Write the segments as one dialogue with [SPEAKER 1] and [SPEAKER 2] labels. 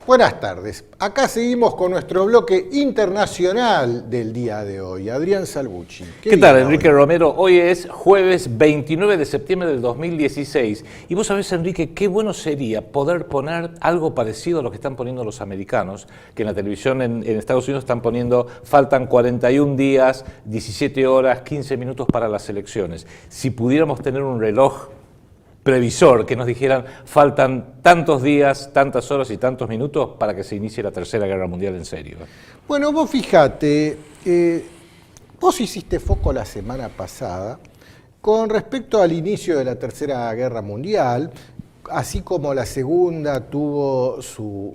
[SPEAKER 1] Buenas tardes. Acá seguimos con nuestro bloque internacional del día de hoy. Adrián Salvucci.
[SPEAKER 2] ¿Qué tal, Enrique Romero? Hoy es jueves 29 de septiembre del 2016. Y vos sabés, Enrique, qué bueno sería poder poner algo parecido a lo que están poniendo los americanos, que en la televisión en Estados Unidos están poniendo faltan 41 días, 17 horas, 15 minutos para las elecciones. Si pudiéramos tener un reloj previsor que nos dijeran faltan tantos días, tantas horas y tantos minutos para que se inicie la Tercera Guerra Mundial en serio.
[SPEAKER 1] Bueno, vos fíjate, vos hiciste foco la semana pasada con respecto al inicio de la Tercera Guerra Mundial, así como la segunda tuvo su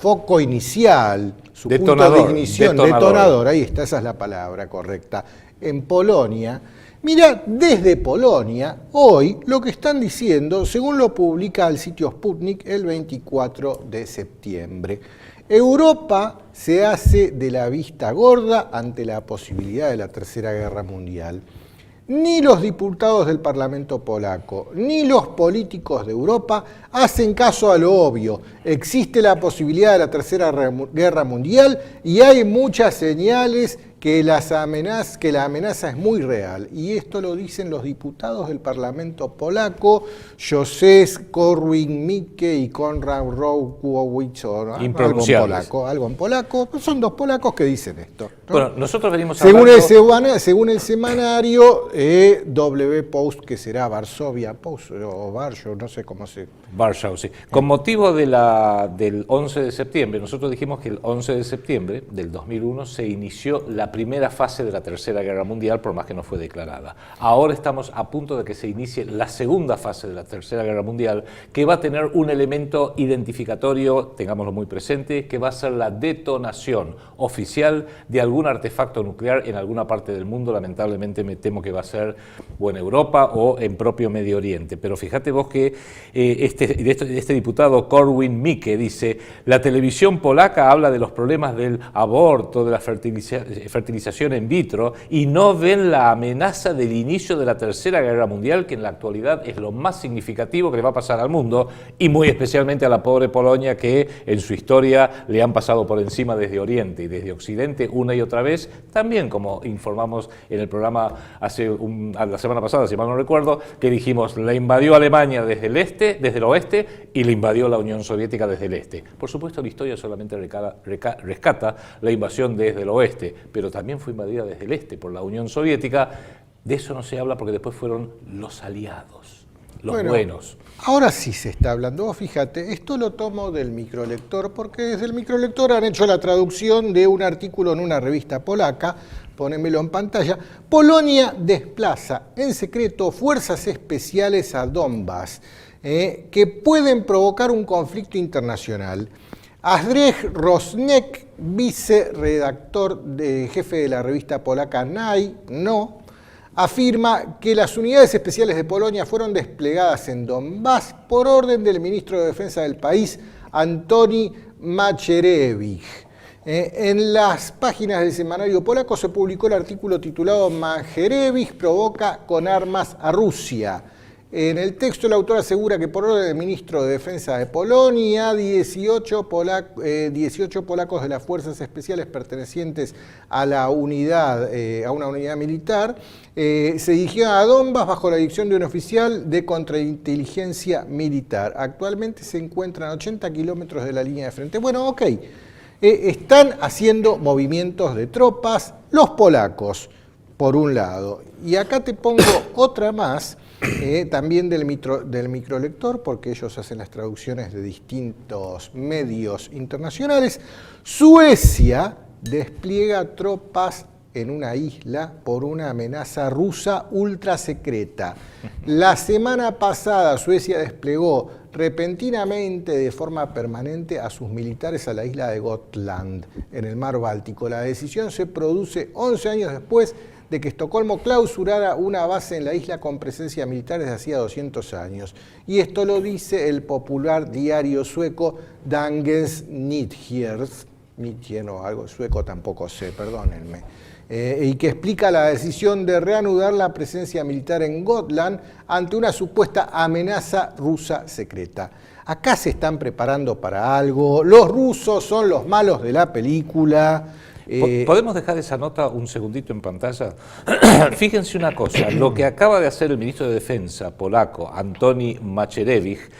[SPEAKER 1] foco inicial, su punto de ignición, detonador, ahí está, esa es la palabra correcta, en Polonia. Mira, desde Polonia, hoy lo que están diciendo, según lo publica el sitio Sputnik el 24 de septiembre, Europa se hace de la vista gorda ante la posibilidad de la Tercera Guerra Mundial. Ni los diputados del Parlamento polaco, ni los políticos de Europa hacen caso a lo obvio. Existe la posibilidad de la Tercera Guerra Mundial y hay muchas señales que la amenaza es muy real. Y esto lo dicen los diputados del Parlamento polaco, Józef Korwin-Mikke y Konrad Rołkowicz, algo en polaco. Son dos polacos que dicen esto, ¿no?
[SPEAKER 2] Bueno, nosotros venimos
[SPEAKER 1] según el semanario W Post, que será Varsovia Post o Warsaw, no sé cómo se...
[SPEAKER 2] Warsaw, sí. Con motivo del 11 de septiembre, nosotros dijimos que el 11 de septiembre del 2001 se inició la primera fase de la Tercera Guerra Mundial, por más que no fue declarada. Ahora estamos a punto de que se inicie la segunda fase de la Tercera Guerra Mundial, que va a tener un elemento identificatorio, tengámoslo muy presente, que va a ser la detonación oficial de algún artefacto nuclear en alguna parte del mundo. Lamentablemente me temo que va a ser o en Europa o en propio Medio Oriente. Pero fíjate vos que este diputado Korwin-Mikke dice: la televisión polaca habla de los problemas del aborto, de la fertilización in vitro, y no ven la amenaza del inicio de la Tercera Guerra Mundial, que en la actualidad es lo más significativo que le va a pasar al mundo, y muy especialmente a la pobre Polonia, que en su historia le han pasado por encima desde Oriente y desde Occidente una y otra vez, también como informamos en el programa la semana pasada, si mal no recuerdo, que dijimos, la invadió Alemania desde el oeste, y le invadió la Unión Soviética desde el este. Por supuesto, la historia solamente rescata la invasión desde el oeste, pero también fue invadida desde el este por la Unión Soviética. De eso no se habla porque después fueron los aliados, los buenos.
[SPEAKER 1] Ahora sí se está hablando. Vos fíjate, esto lo tomo del microlector, porque desde el microlector han hecho la traducción de un artículo en una revista polaca. Ponémelo en pantalla. Polonia desplaza en secreto fuerzas especiales a Donbass, que pueden provocar un conflicto internacional. Andrzej Rosnek, vicerredactor jefe de la revista polaca No, afirma que las unidades especiales de Polonia fueron desplegadas en Donbass por orden del ministro de Defensa del país, Antoni Macierewicz. En las páginas del semanario polaco se publicó el artículo titulado Macierewicz provoca con armas a Rusia. En el texto el autor asegura que por orden del ministro de Defensa de Polonia, 18 polacos de las fuerzas especiales pertenecientes a una unidad militar se dirigieron a Donbass bajo la dirección de un oficial de contrainteligencia militar. Actualmente se encuentran a 80 kilómetros de la línea de frente. Bueno, ok, están haciendo movimientos de tropas los polacos, por un lado. Y acá te pongo otra más, también del microlector, porque ellos hacen las traducciones de distintos medios internacionales. Suecia despliega tropas en una isla por una amenaza rusa ultra secreta. La semana pasada Suecia desplegó repentinamente, de forma permanente, a sus militares a la isla de Gotland, en el mar Báltico. La decisión se produce 11 años después de que Estocolmo clausurara una base en la isla con presencia militar desde hacía 200 años. Y esto lo dice el popular diario sueco Dagens Nyheter, o algo sueco tampoco sé, perdónenme, y que explica la decisión de reanudar la presencia militar en Gotland ante una supuesta amenaza rusa secreta. Acá se están preparando para algo, los rusos son los malos de la película.
[SPEAKER 2] ¿Podemos dejar esa nota un segundito en pantalla? Fíjense una cosa, lo que acaba de hacer el ministro de Defensa polaco, Antoni Macierewicz,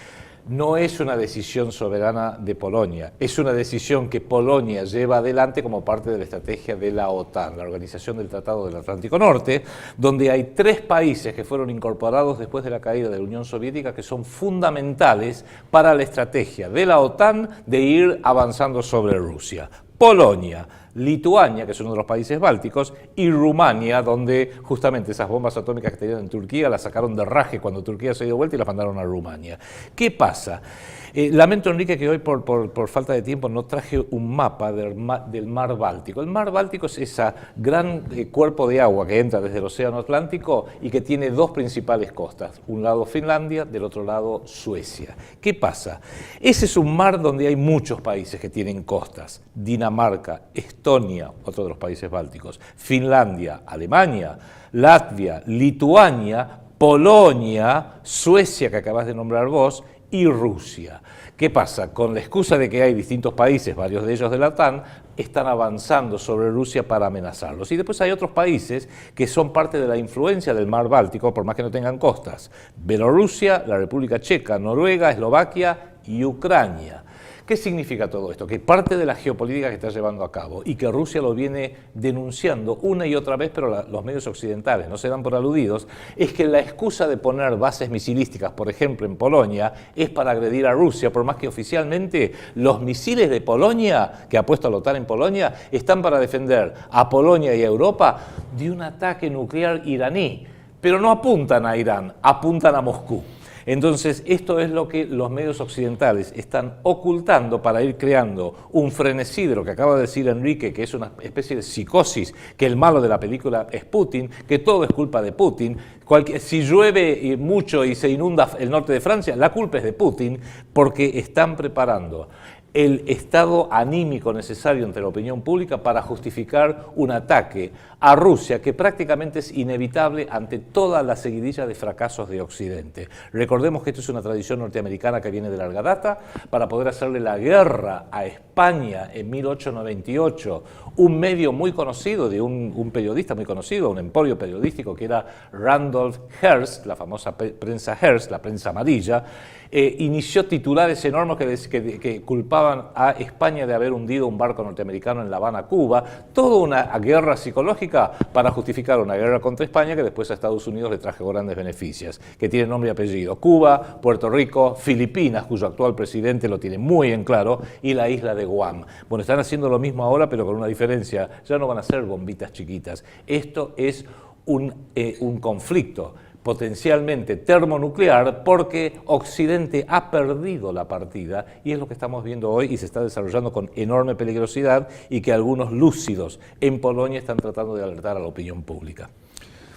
[SPEAKER 2] no es una decisión soberana de Polonia, es una decisión que Polonia lleva adelante como parte de la estrategia de la OTAN, la Organización del Tratado del Atlántico Norte, donde hay 3 países que fueron incorporados después de la caída de la Unión Soviética que son fundamentales para la estrategia de la OTAN de ir avanzando sobre Rusia. Polonia, Lituania, que es uno de los países bálticos, y Rumania, donde justamente esas bombas atómicas que tenían en Turquía las sacaron de raje cuando Turquía se dio vuelta y las mandaron a Rumania. ¿Qué pasa? Lamento, Enrique, que hoy por falta de tiempo no traje un mapa del mar Báltico. El mar Báltico es ese gran cuerpo de agua que entra desde el Océano Atlántico y que tiene 2 principales costas. Un lado Finlandia, del otro lado Suecia. ¿Qué pasa? Ese es un mar donde hay muchos países que tienen costas. Dinamarca, Estonia, otro de los países bálticos, Finlandia, Alemania, Latvia, Lituania, Polonia, Suecia, que acabas de nombrar vos, y Rusia. ¿Qué pasa? Con la excusa de que hay distintos países, varios de ellos de la OTAN, están avanzando sobre Rusia para amenazarlos. Y después hay otros países que son parte de la influencia del mar Báltico, por más que no tengan costas. Bielorrusia, la República Checa, Noruega, Eslovaquia y Ucrania. ¿Qué significa todo esto? Que parte de la geopolítica que está llevando a cabo y que Rusia lo viene denunciando una y otra vez, pero los medios occidentales no se dan por aludidos, es que la excusa de poner bases misilísticas, por ejemplo, en Polonia, es para agredir a Rusia, por más que oficialmente los misiles de Polonia, que ha puesto la OTAN en Polonia, están para defender a Polonia y a Europa de un ataque nuclear iraní, pero no apuntan a Irán, apuntan a Moscú. Entonces, esto es lo que los medios occidentales están ocultando para ir creando un frenesí de lo que acaba de decir Enrique, que es una especie de psicosis, que el malo de la película es Putin, que todo es culpa de Putin. Si llueve mucho y se inunda el norte de Francia, la culpa es de Putin, porque están preparando el estado anímico necesario entre la opinión pública para justificar un ataque a Rusia que prácticamente es inevitable ante toda la seguidilla de fracasos de Occidente. Recordemos que esto es una tradición norteamericana que viene de larga data. Para poder hacerle la guerra a España en 1898, un medio muy conocido, de un periodista muy conocido, un emporio periodístico que era Randolph Hearst, la famosa prensa Hearst, la prensa amarilla, inició titulares enormes que culpaban a España de haber hundido un barco norteamericano en La Habana, Cuba, toda una guerra psicológica para justificar una guerra contra España que después a Estados Unidos le trajo grandes beneficios, que tiene nombre y apellido: Cuba, Puerto Rico, Filipinas, cuyo actual presidente lo tiene muy en claro, y la isla de Guam. Bueno, están haciendo lo mismo ahora, pero con una diferencia: ya no van a ser bombitas chiquitas. Esto es un conflicto potencialmente termonuclear, porque Occidente ha perdido la partida, y es lo que estamos viendo hoy y se está desarrollando con enorme peligrosidad, y que algunos lúcidos en Polonia están tratando de alertar a la opinión pública.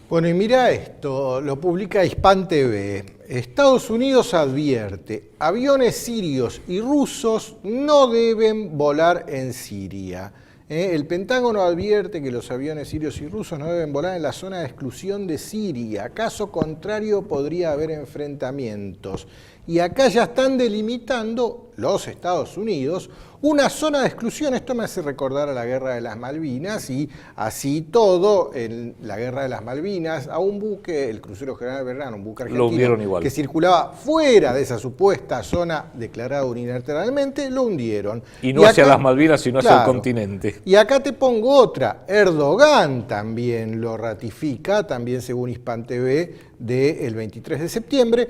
[SPEAKER 1] Bueno, y mira esto, lo publica Hispan TV. Estados Unidos advierte: aviones sirios y rusos no deben volar en Siria. El Pentágono advierte que los aviones sirios y rusos no deben volar en la zona de exclusión de Siria. Caso contrario, podría haber enfrentamientos. Y acá ya están delimitando los Estados Unidos una zona de exclusión. Esto me hace recordar a la Guerra de las Malvinas, y así todo, en la Guerra de las Malvinas, a un buque, el crucero General Belgrano, un buque argentino, que circulaba fuera de esa supuesta zona declarada unilateralmente, lo hundieron.
[SPEAKER 2] Y no hacia las Malvinas, sino hacia el continente.
[SPEAKER 1] Y acá te pongo otra. Erdogan también lo ratifica, también según Hispan TV, del 23 de septiembre,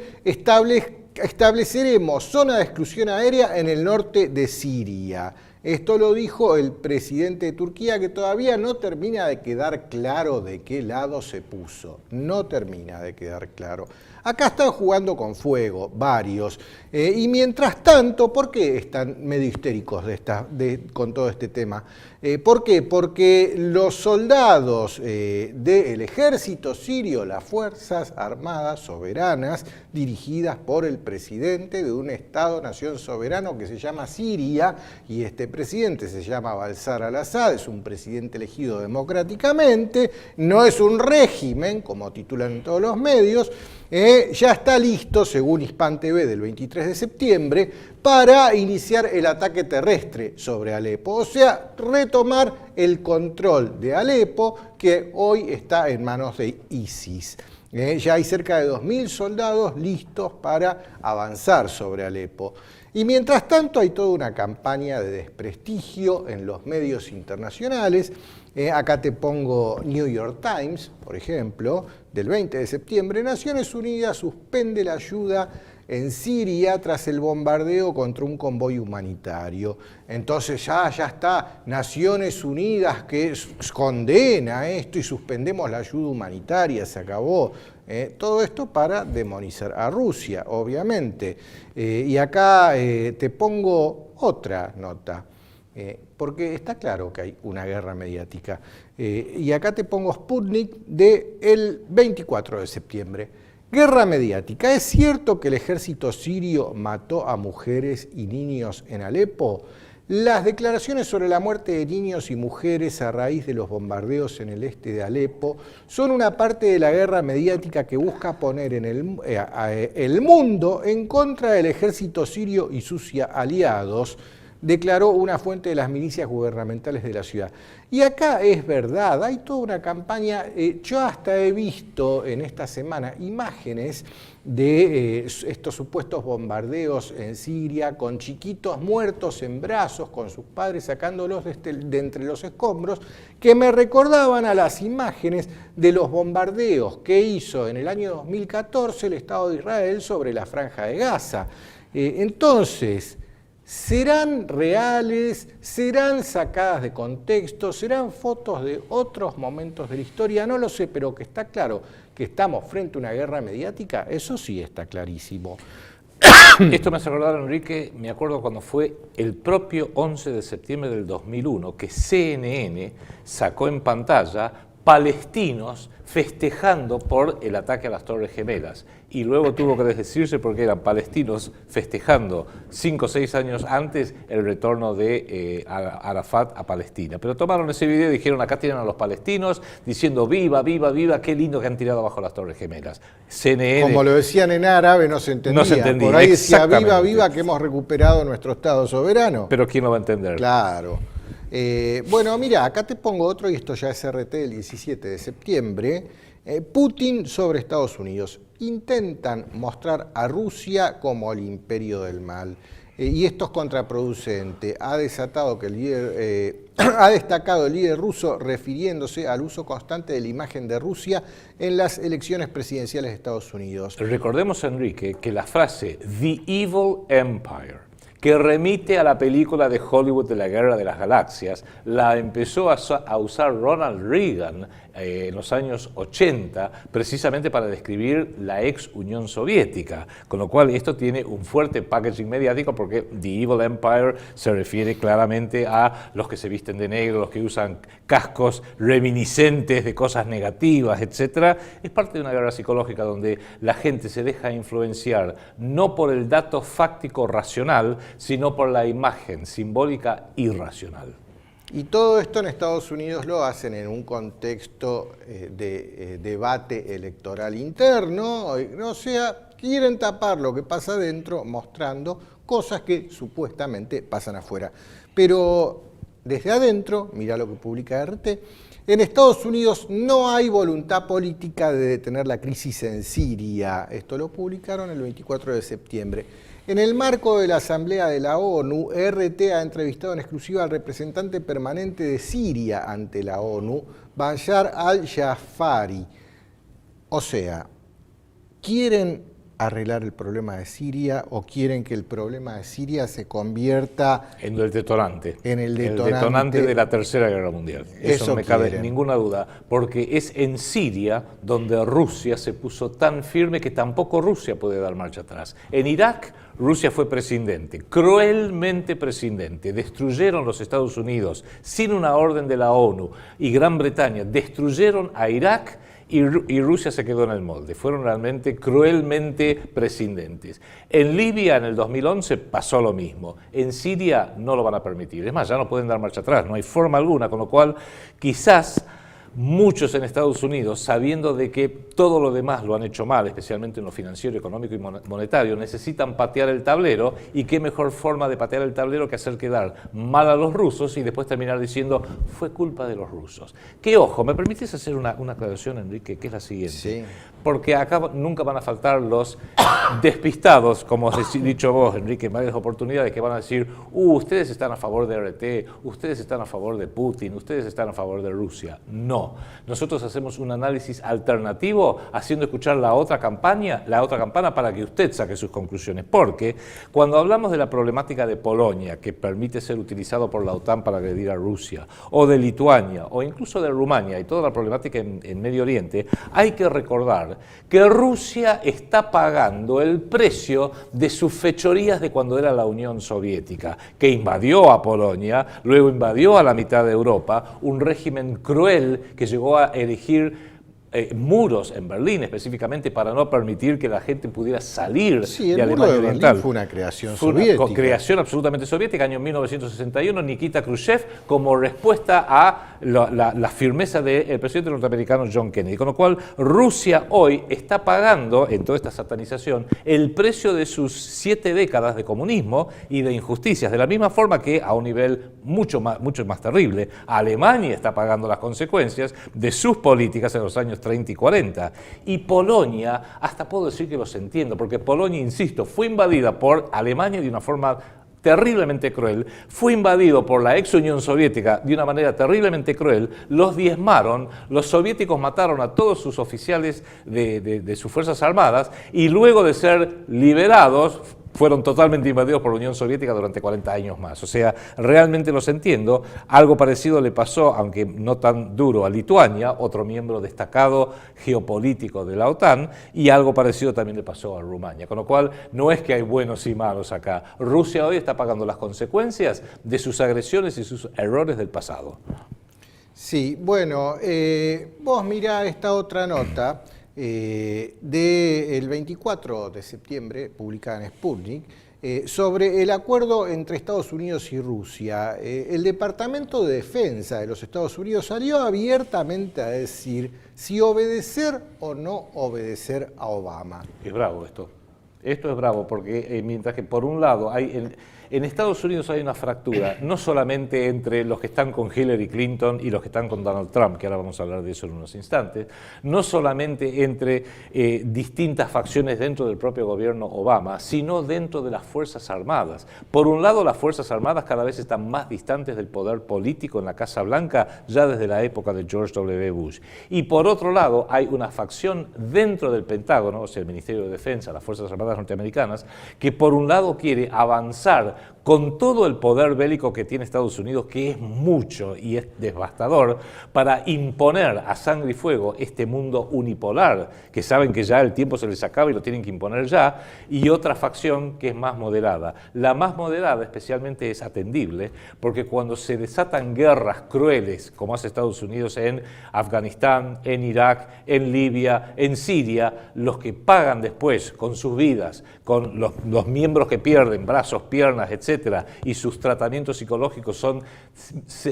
[SPEAKER 1] estableceremos zona de exclusión aérea en el norte de Siria. Esto lo dijo el presidente de Turquía, que todavía no termina de quedar claro de qué lado se puso. No termina de quedar claro. Acá están jugando con fuego, varios. Y mientras tanto, ¿por qué están medio histéricos con todo este tema? ¿Por qué? Porque los soldados del ejército sirio, las Fuerzas Armadas Soberanas, dirigidas por el presidente de un Estado-nación soberano que se llama Siria, y este presidente se llama Bashar al-Assad, es un presidente elegido democráticamente, no es un régimen, como titulan en todos los medios, ya está listo, según Hispan TV del 23 de septiembre, para iniciar el ataque terrestre sobre Alepo, o sea, retomar el control de Alepo, que hoy está en manos de ISIS. Ya hay cerca de 2.000 soldados listos para avanzar sobre Alepo. Y mientras tanto hay toda una campaña de desprestigio en los medios internacionales. Acá te pongo New York Times, por ejemplo, del 20 de septiembre. Naciones Unidas suspende la ayuda en Siria tras el bombardeo contra un convoy humanitario. Entonces ya está Naciones Unidas que condena esto y suspendemos la ayuda humanitaria, se acabó. Todo esto para demonizar a Rusia, obviamente. Y acá te pongo otra nota, porque está claro que hay una guerra mediática. Y acá te pongo Sputnik del 24 de septiembre. Guerra mediática. ¿Es cierto que el ejército sirio mató a mujeres y niños en Alepo? Las declaraciones sobre la muerte de niños y mujeres a raíz de los bombardeos en el este de Alepo son una parte de la guerra mediática que busca poner en el mundo en contra del ejército sirio y sus aliados, declaró una fuente de las milicias gubernamentales de la ciudad. Y acá es verdad, hay toda una campaña, yo hasta he visto en esta semana imágenes de estos supuestos bombardeos en Siria, con chiquitos muertos en brazos, con sus padres sacándolos de entre los escombros, que me recordaban a las imágenes de los bombardeos que hizo en el año 2014 el Estado de Israel sobre la Franja de Gaza. Entonces, ¿serán reales? ¿Serán sacadas de contexto? ¿Serán fotos de otros momentos de la historia? No lo sé, pero que está claro que estamos frente a una guerra mediática, eso sí está clarísimo.
[SPEAKER 2] Esto me hace recordar, Enrique, me acuerdo cuando fue el propio 11 de septiembre del 2001 que CNN sacó en pantalla palestinos festejando por el ataque a las Torres Gemelas. Y luego tuvo que desdecirse porque eran palestinos festejando 5 o 6 años antes el retorno de Arafat a Palestina. Pero tomaron ese video y dijeron, acá tienen a los palestinos diciendo viva, viva, viva, qué lindo que han tirado abajo las Torres Gemelas. CNN...
[SPEAKER 1] Como lo decían en árabe, no se entendía.
[SPEAKER 2] No se entendía.
[SPEAKER 1] Por ahí decía, viva, viva, que hemos recuperado nuestro Estado soberano.
[SPEAKER 2] Pero ¿quién lo va a entender?
[SPEAKER 1] Claro. Bueno, mira, acá te pongo otro, y esto ya es RT del 17 de septiembre. Putin sobre Estados Unidos. Intentan mostrar a Rusia como el imperio del mal. Y esto es contraproducente. Ha destacado el líder ruso refiriéndose al uso constante de la imagen de Rusia en las elecciones presidenciales de Estados Unidos.
[SPEAKER 2] Recordemos, Enrique, que la frase "The Evil Empire", que remite a la película de Hollywood de la Guerra de las Galaxias, la empezó a usar Ronald Reagan en los años 80, precisamente para describir la ex Unión Soviética, con lo cual esto tiene un fuerte packaging mediático porque The Evil Empire se refiere claramente a los que se visten de negro, los que usan cascos reminiscentes de cosas negativas, etc. Es parte de una guerra psicológica donde la gente se deja influenciar no por el dato fáctico racional, sino por la imagen simbólica irracional.
[SPEAKER 1] Y todo esto en Estados Unidos lo hacen en un contexto de debate electoral interno, o sea, quieren tapar lo que pasa adentro mostrando cosas que supuestamente pasan afuera. Pero desde adentro, mira lo que publica RT, en Estados Unidos no hay voluntad política de detener la crisis en Siria. Esto lo publicaron el 24 de septiembre. En el marco de la Asamblea de la ONU, RT ha entrevistado en exclusiva al representante permanente de Siria ante la ONU, Bashar al-Jafari. O sea, ¿quieren arreglar el problema de Siria o quieren que el problema de Siria se convierta
[SPEAKER 2] en el detonante?
[SPEAKER 1] En el
[SPEAKER 2] detonante de la Tercera Guerra Mundial. Eso no me cabe ninguna duda, porque es en Siria donde Rusia se puso tan firme que tampoco Rusia puede dar marcha atrás. En Irak, Rusia fue prescindente, cruelmente prescindente. Destruyeron los Estados Unidos sin una orden de la ONU y Gran Bretaña. Destruyeron a Irak y Rusia se quedó en el molde. Fueron realmente cruelmente prescindentes. En Libia, en el 2011, pasó lo mismo. En Siria no lo van a permitir. Es más, ya no pueden dar marcha atrás, no hay forma alguna, con lo cual quizás muchos en Estados Unidos, sabiendo de que todo lo demás lo han hecho mal, especialmente en lo financiero, económico y monetario, necesitan patear el tablero, y qué mejor forma de patear el tablero que hacer quedar mal a los rusos y después terminar diciendo fue culpa de los rusos. Que ojo, ¿me permites hacer una aclaración, Enrique, que es la siguiente?
[SPEAKER 1] Sí.
[SPEAKER 2] Porque acá nunca van a faltar los despistados, como has dicho vos, Enrique, en varias oportunidades, que van a decir, ustedes están a favor de RT, ustedes están a favor de Putin, ustedes están a favor de Rusia. No, nosotros hacemos un análisis alternativo, haciendo escuchar la otra campana para que usted saque sus conclusiones. Porque cuando hablamos de la problemática de Polonia, que permite ser utilizado por la OTAN para agredir a Rusia, o de Lituania, o incluso de Rumania, y toda la problemática en Medio Oriente, hay que recordar que Rusia está pagando el precio de sus fechorías de cuando era la Unión Soviética, que invadió a Polonia, luego invadió a la mitad de Europa, un régimen cruel que llegó a erigir muros en Berlín específicamente para no permitir que la gente pudiera salir de Alemania Oriental.
[SPEAKER 1] Berlín fue una creación soviética.
[SPEAKER 2] Una creación absolutamente soviética, año 1961, Nikita Khrushchev, como respuesta a la firmeza del presidente norteamericano John Kennedy. Con lo cual, Rusia hoy está pagando, en toda esta satanización, el precio de sus 7 décadas de comunismo y de injusticias, de la misma forma que a un nivel mucho más terrible, Alemania está pagando las consecuencias de sus políticas en los años 30 y 40. Y Polonia, hasta puedo decir que los entiendo, porque Polonia, insisto, fue invadida por Alemania de una forma terriblemente cruel, fue invadido por la ex Unión Soviética de una manera terriblemente cruel, los diezmaron, los soviéticos mataron a todos sus oficiales de sus fuerzas armadas, y luego de ser liberados, fueron totalmente invadidos por la Unión Soviética durante 40 años más. O sea, realmente los entiendo. Algo parecido le pasó, aunque no tan duro, a Lituania, otro miembro destacado geopolítico de la OTAN, y algo parecido también le pasó a Rumania. Con lo cual, no es que hay buenos y malos acá. Rusia hoy está pagando las consecuencias de sus agresiones y sus errores del pasado.
[SPEAKER 1] Sí, bueno, vos mirá esta otra nota del 24 de septiembre, publicada en Sputnik, sobre el acuerdo entre Estados Unidos y Rusia. El Departamento de Defensa de los Estados Unidos salió abiertamente a decir si obedecer o no obedecer a Obama.
[SPEAKER 2] Es bravo esto. Esto es bravo porque mientras que por un lado hay... En Estados Unidos hay una fractura, no solamente entre los que están con Hillary Clinton y los que están con Donald Trump, que ahora vamos a hablar de eso en unos instantes, no solamente entre distintas facciones dentro del propio gobierno Obama, sino dentro de las Fuerzas Armadas. Por un lado, las Fuerzas Armadas cada vez están más distantes del poder político en la Casa Blanca, ya desde la época de George W. Bush. Y por otro lado, hay una facción dentro del Pentágono, o sea, el Ministerio de Defensa, las Fuerzas Armadas norteamericanas, que por un lado quiere avanzar con todo el poder bélico que tiene Estados Unidos, que es mucho y es devastador, para imponer a sangre y fuego este mundo unipolar, que saben que ya el tiempo se les acaba y lo tienen que imponer ya, y otra facción que es más moderada. La más moderada especialmente es atendible, porque cuando se desatan guerras crueles, como hace Estados Unidos en Afganistán, en Irak, en Libia, en Siria, los que pagan después con sus vidas, con los miembros que pierden, brazos, piernas, etc., y sus tratamientos psicológicos son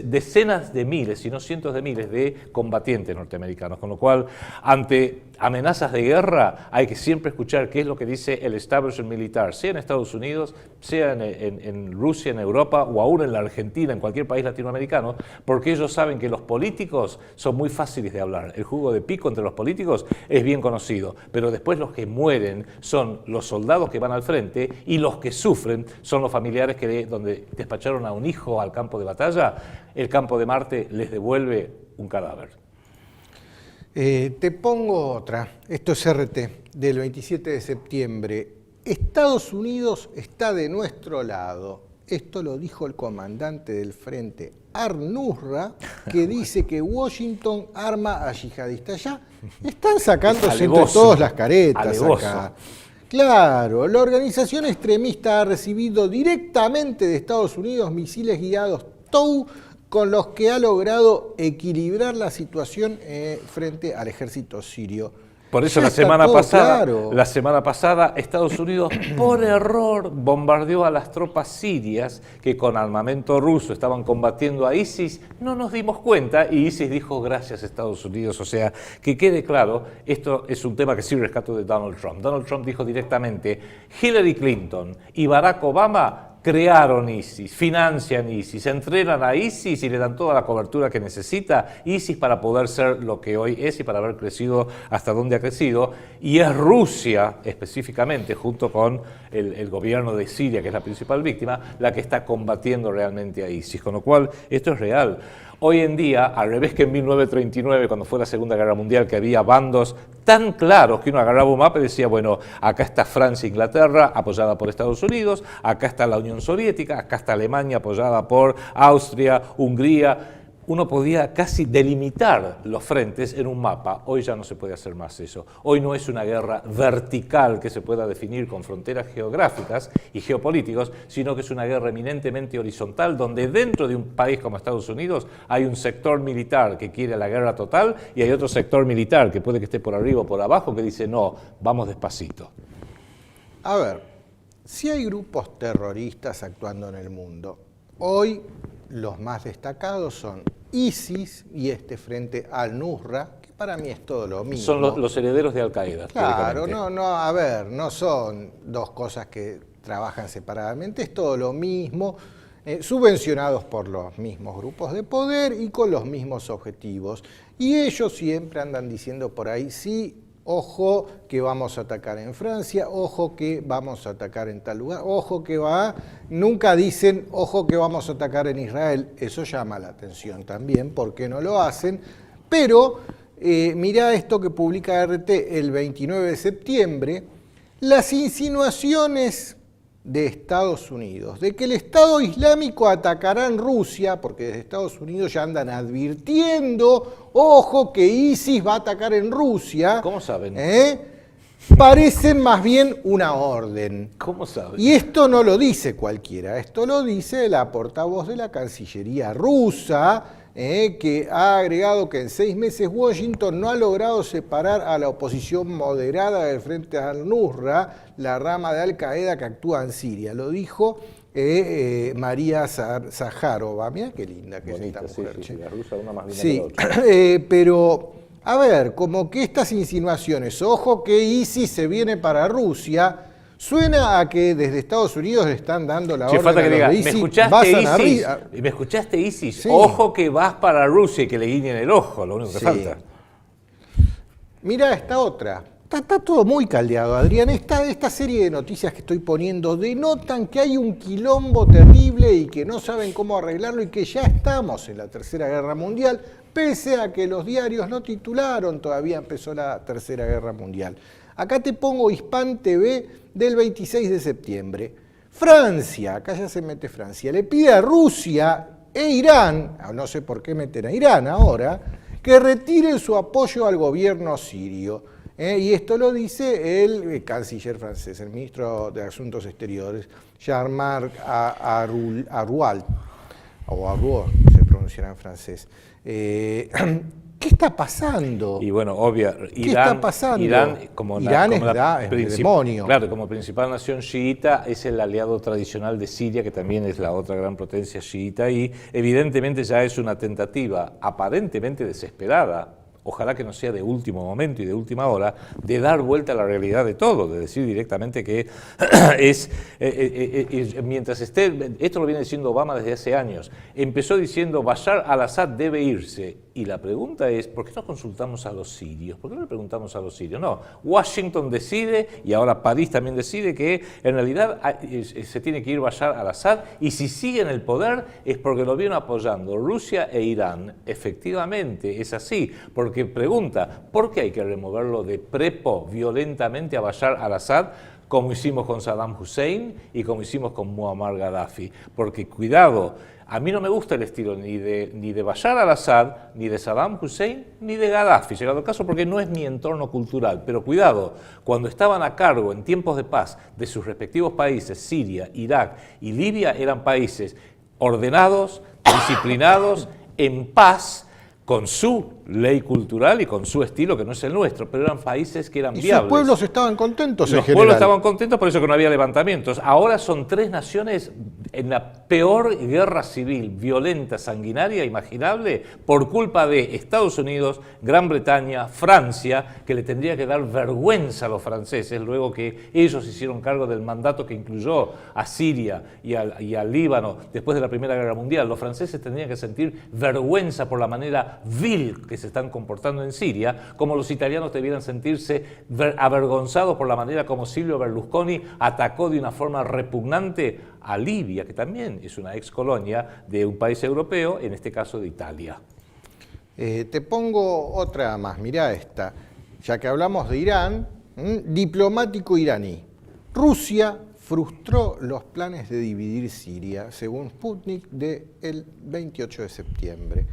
[SPEAKER 2] decenas de miles, si no cientos de miles de combatientes norteamericanos, con lo cual ante amenazas de guerra hay que siempre escuchar qué es lo que dice el establishment militar, sea en Estados Unidos, sea en Rusia, en Europa o aún en la Argentina, en cualquier país latinoamericano, porque ellos saben que los políticos son muy fáciles de hablar. El jugo de pico entre los políticos es bien conocido, pero después los que mueren son los soldados que van al frente y los que sufren son los familiares que donde despacharon a un hijo al campo de batalla, el campo de Marte les devuelve un cadáver.
[SPEAKER 1] Te pongo otra, esto es RT, del 27 de septiembre. Estados Unidos está de nuestro lado. Esto lo dijo el comandante del frente, al-Nusra, que dice que Washington arma a yihadistas. Ya están sacándose entre todos las caretas acá. Claro, la organización extremista ha recibido directamente de Estados Unidos misiles guiados TOW con los que ha logrado equilibrar la situación frente al ejército sirio.
[SPEAKER 2] Por eso
[SPEAKER 1] Ya
[SPEAKER 2] la
[SPEAKER 1] está
[SPEAKER 2] semana
[SPEAKER 1] todo
[SPEAKER 2] pasada,
[SPEAKER 1] claro.
[SPEAKER 2] la semana pasada Estados Unidos por error bombardeó a las tropas sirias que con armamento ruso estaban combatiendo a ISIS. No nos dimos cuenta y ISIS dijo gracias Estados Unidos. O sea, que quede claro, esto es un tema que sí rescato de Donald Trump. Donald Trump dijo directamente, Hillary Clinton y Barack Obama crearon ISIS, financian ISIS, entrenan a ISIS y le dan toda la cobertura que necesita ISIS para poder ser lo que hoy es y para haber crecido hasta donde ha crecido. Y es Rusia, específicamente, junto con el gobierno de Siria, que es la principal víctima, la que está combatiendo realmente a ISIS. Con lo cual, esto es real. Hoy en día, al revés que en 1939, cuando fue la Segunda Guerra Mundial, que había bandos tan claros que uno agarraba un mapa y decía, bueno, acá está Francia e Inglaterra, apoyada por Estados Unidos, acá está la Unión Soviética, acá está Alemania, apoyada por Austria, Hungría. Uno podía casi delimitar los frentes en un mapa. Hoy ya no se puede hacer más eso. Hoy no es una guerra vertical que se pueda definir con fronteras geográficas y geopolíticos, sino que es una guerra eminentemente horizontal, donde dentro de un país como Estados Unidos hay un sector militar que quiere la guerra total y hay otro sector militar que puede que esté por arriba o por abajo que dice no, vamos despacito.
[SPEAKER 1] A ver, si hay grupos terroristas actuando en el mundo, hoy los más destacados son ISIS y este frente al-Nusra, que para mí es todo lo mismo.
[SPEAKER 2] Son los herederos de Al-Qaeda.
[SPEAKER 1] Claro, a ver, no son dos cosas que trabajan separadamente, es todo lo mismo, subvencionados por los mismos grupos de poder y con los mismos objetivos. Y ellos siempre andan diciendo por ahí, sí, ojo que vamos a atacar en Francia, ojo que vamos a atacar en tal lugar, ojo que nunca dicen, ojo que vamos a atacar en Israel. Eso llama la atención también, porque no lo hacen, pero mirá esto que publica RT el 29 de septiembre, las insinuaciones de Estados Unidos, de que el Estado Islámico atacará en Rusia, porque desde Estados Unidos ya andan advirtiendo, ojo que ISIS va a atacar en Rusia.
[SPEAKER 2] ¿Cómo saben?
[SPEAKER 1] Parecen más bien una orden.
[SPEAKER 2] ¿Cómo saben?
[SPEAKER 1] Y esto no lo dice cualquiera, esto lo dice la portavoz de la Cancillería rusa, que ha agregado que en 6 meses Washington no ha logrado separar a la oposición moderada del Frente al-Nusra, la rama de Al-Qaeda que actúa en Siria. Lo dijo María Zaharova. Mirá qué linda que
[SPEAKER 2] bonita,
[SPEAKER 1] es esta mujer.
[SPEAKER 2] Sí, la rusa una más linda
[SPEAKER 1] sí,
[SPEAKER 2] que la otra.
[SPEAKER 1] Pero, a ver, como que estas insinuaciones, ojo que ISIS se viene para Rusia, suena a que desde Estados Unidos le están dando la orden
[SPEAKER 2] falta que
[SPEAKER 1] a los
[SPEAKER 2] diga,
[SPEAKER 1] de ISIS,
[SPEAKER 2] ¿me escuchaste ISIS?
[SPEAKER 1] Sí.
[SPEAKER 2] Ojo que vas para Rusia y que le guiñen el ojo, lo único que falta.
[SPEAKER 1] Mirá esta otra. Está todo muy caldeado, Adrián. Esta serie de noticias que estoy poniendo denotan que hay un quilombo terrible y que no saben cómo arreglarlo y que ya estamos en la Tercera Guerra Mundial, pese a que los diarios no titularon, todavía empezó la Tercera Guerra Mundial. Acá te pongo Hispan TV del 26 de septiembre. Francia, acá ya se mete Francia, le pide a Rusia e Irán, no sé por qué meten a Irán ahora, que retiren su apoyo al gobierno sirio. Y esto lo dice el canciller francés, el ministro de Asuntos Exteriores, Jean-Marc Ayrault, o Ayrault, se pronunciará en francés. ¿Qué está pasando?
[SPEAKER 2] Y bueno, obvio,
[SPEAKER 1] ¿Qué está pasando?
[SPEAKER 2] Irán
[SPEAKER 1] es el demonio.
[SPEAKER 2] Claro, como principal nación chiita es el aliado tradicional de Siria, que también es la otra gran potencia chiita, y evidentemente ya es una tentativa aparentemente desesperada, ojalá que no sea de último momento y de última hora, de dar vuelta a la realidad de todo, de decir directamente que mientras esté, esto lo viene diciendo Obama desde hace años, empezó diciendo Bashar al-Assad debe irse, y la pregunta es, ¿por qué no consultamos a los sirios? ¿Por qué no le preguntamos a los sirios? No, Washington decide, y ahora París también decide, que en realidad se tiene que ir Bashar al-Assad, y si sigue en el poder es porque lo viene apoyando Rusia e Irán. Efectivamente, es así, porque pregunta, ¿por qué hay que removerlo de prepo violentamente a Bashar al-Assad, como hicimos con Saddam Hussein y como hicimos con Muammar Gaddafi? Porque cuidado, a mí no me gusta el estilo ni de Bashar al-Assad, ni de Saddam Hussein, ni de Gaddafi, llegado el caso, porque no es mi entorno cultural. Pero cuidado, cuando estaban a cargo en tiempos de paz de sus respectivos países, Siria, Irak y Libia, eran países ordenados, disciplinados, en paz, con su ley cultural y con su estilo, que no es el nuestro, pero eran países que eran viables.
[SPEAKER 1] Sus pueblos estaban contentos en
[SPEAKER 2] Los
[SPEAKER 1] general.
[SPEAKER 2] pueblos estaban contentos, por eso que no había levantamientos. Ahora son tres naciones en la peor guerra civil, violenta, sanguinaria, imaginable, por culpa de Estados Unidos, Gran Bretaña, Francia, que le tendría que dar vergüenza a los franceses, luego que ellos hicieron cargo del mandato que incluyó a Siria y al Líbano después de la Primera Guerra Mundial. Los franceses tendrían que sentir vergüenza por la manera vil que se están comportando en Siria, como los italianos debieran sentirse avergonzados por la manera como Silvio Berlusconi atacó de una forma repugnante a Libia, que también es una ex colonia de un país europeo, en este caso de Italia.
[SPEAKER 1] Te pongo otra más, mirá esta. Ya que hablamos de Irán, diplomático iraní. Rusia frustró los planes de dividir Siria, según Sputnik, del 28 de septiembre.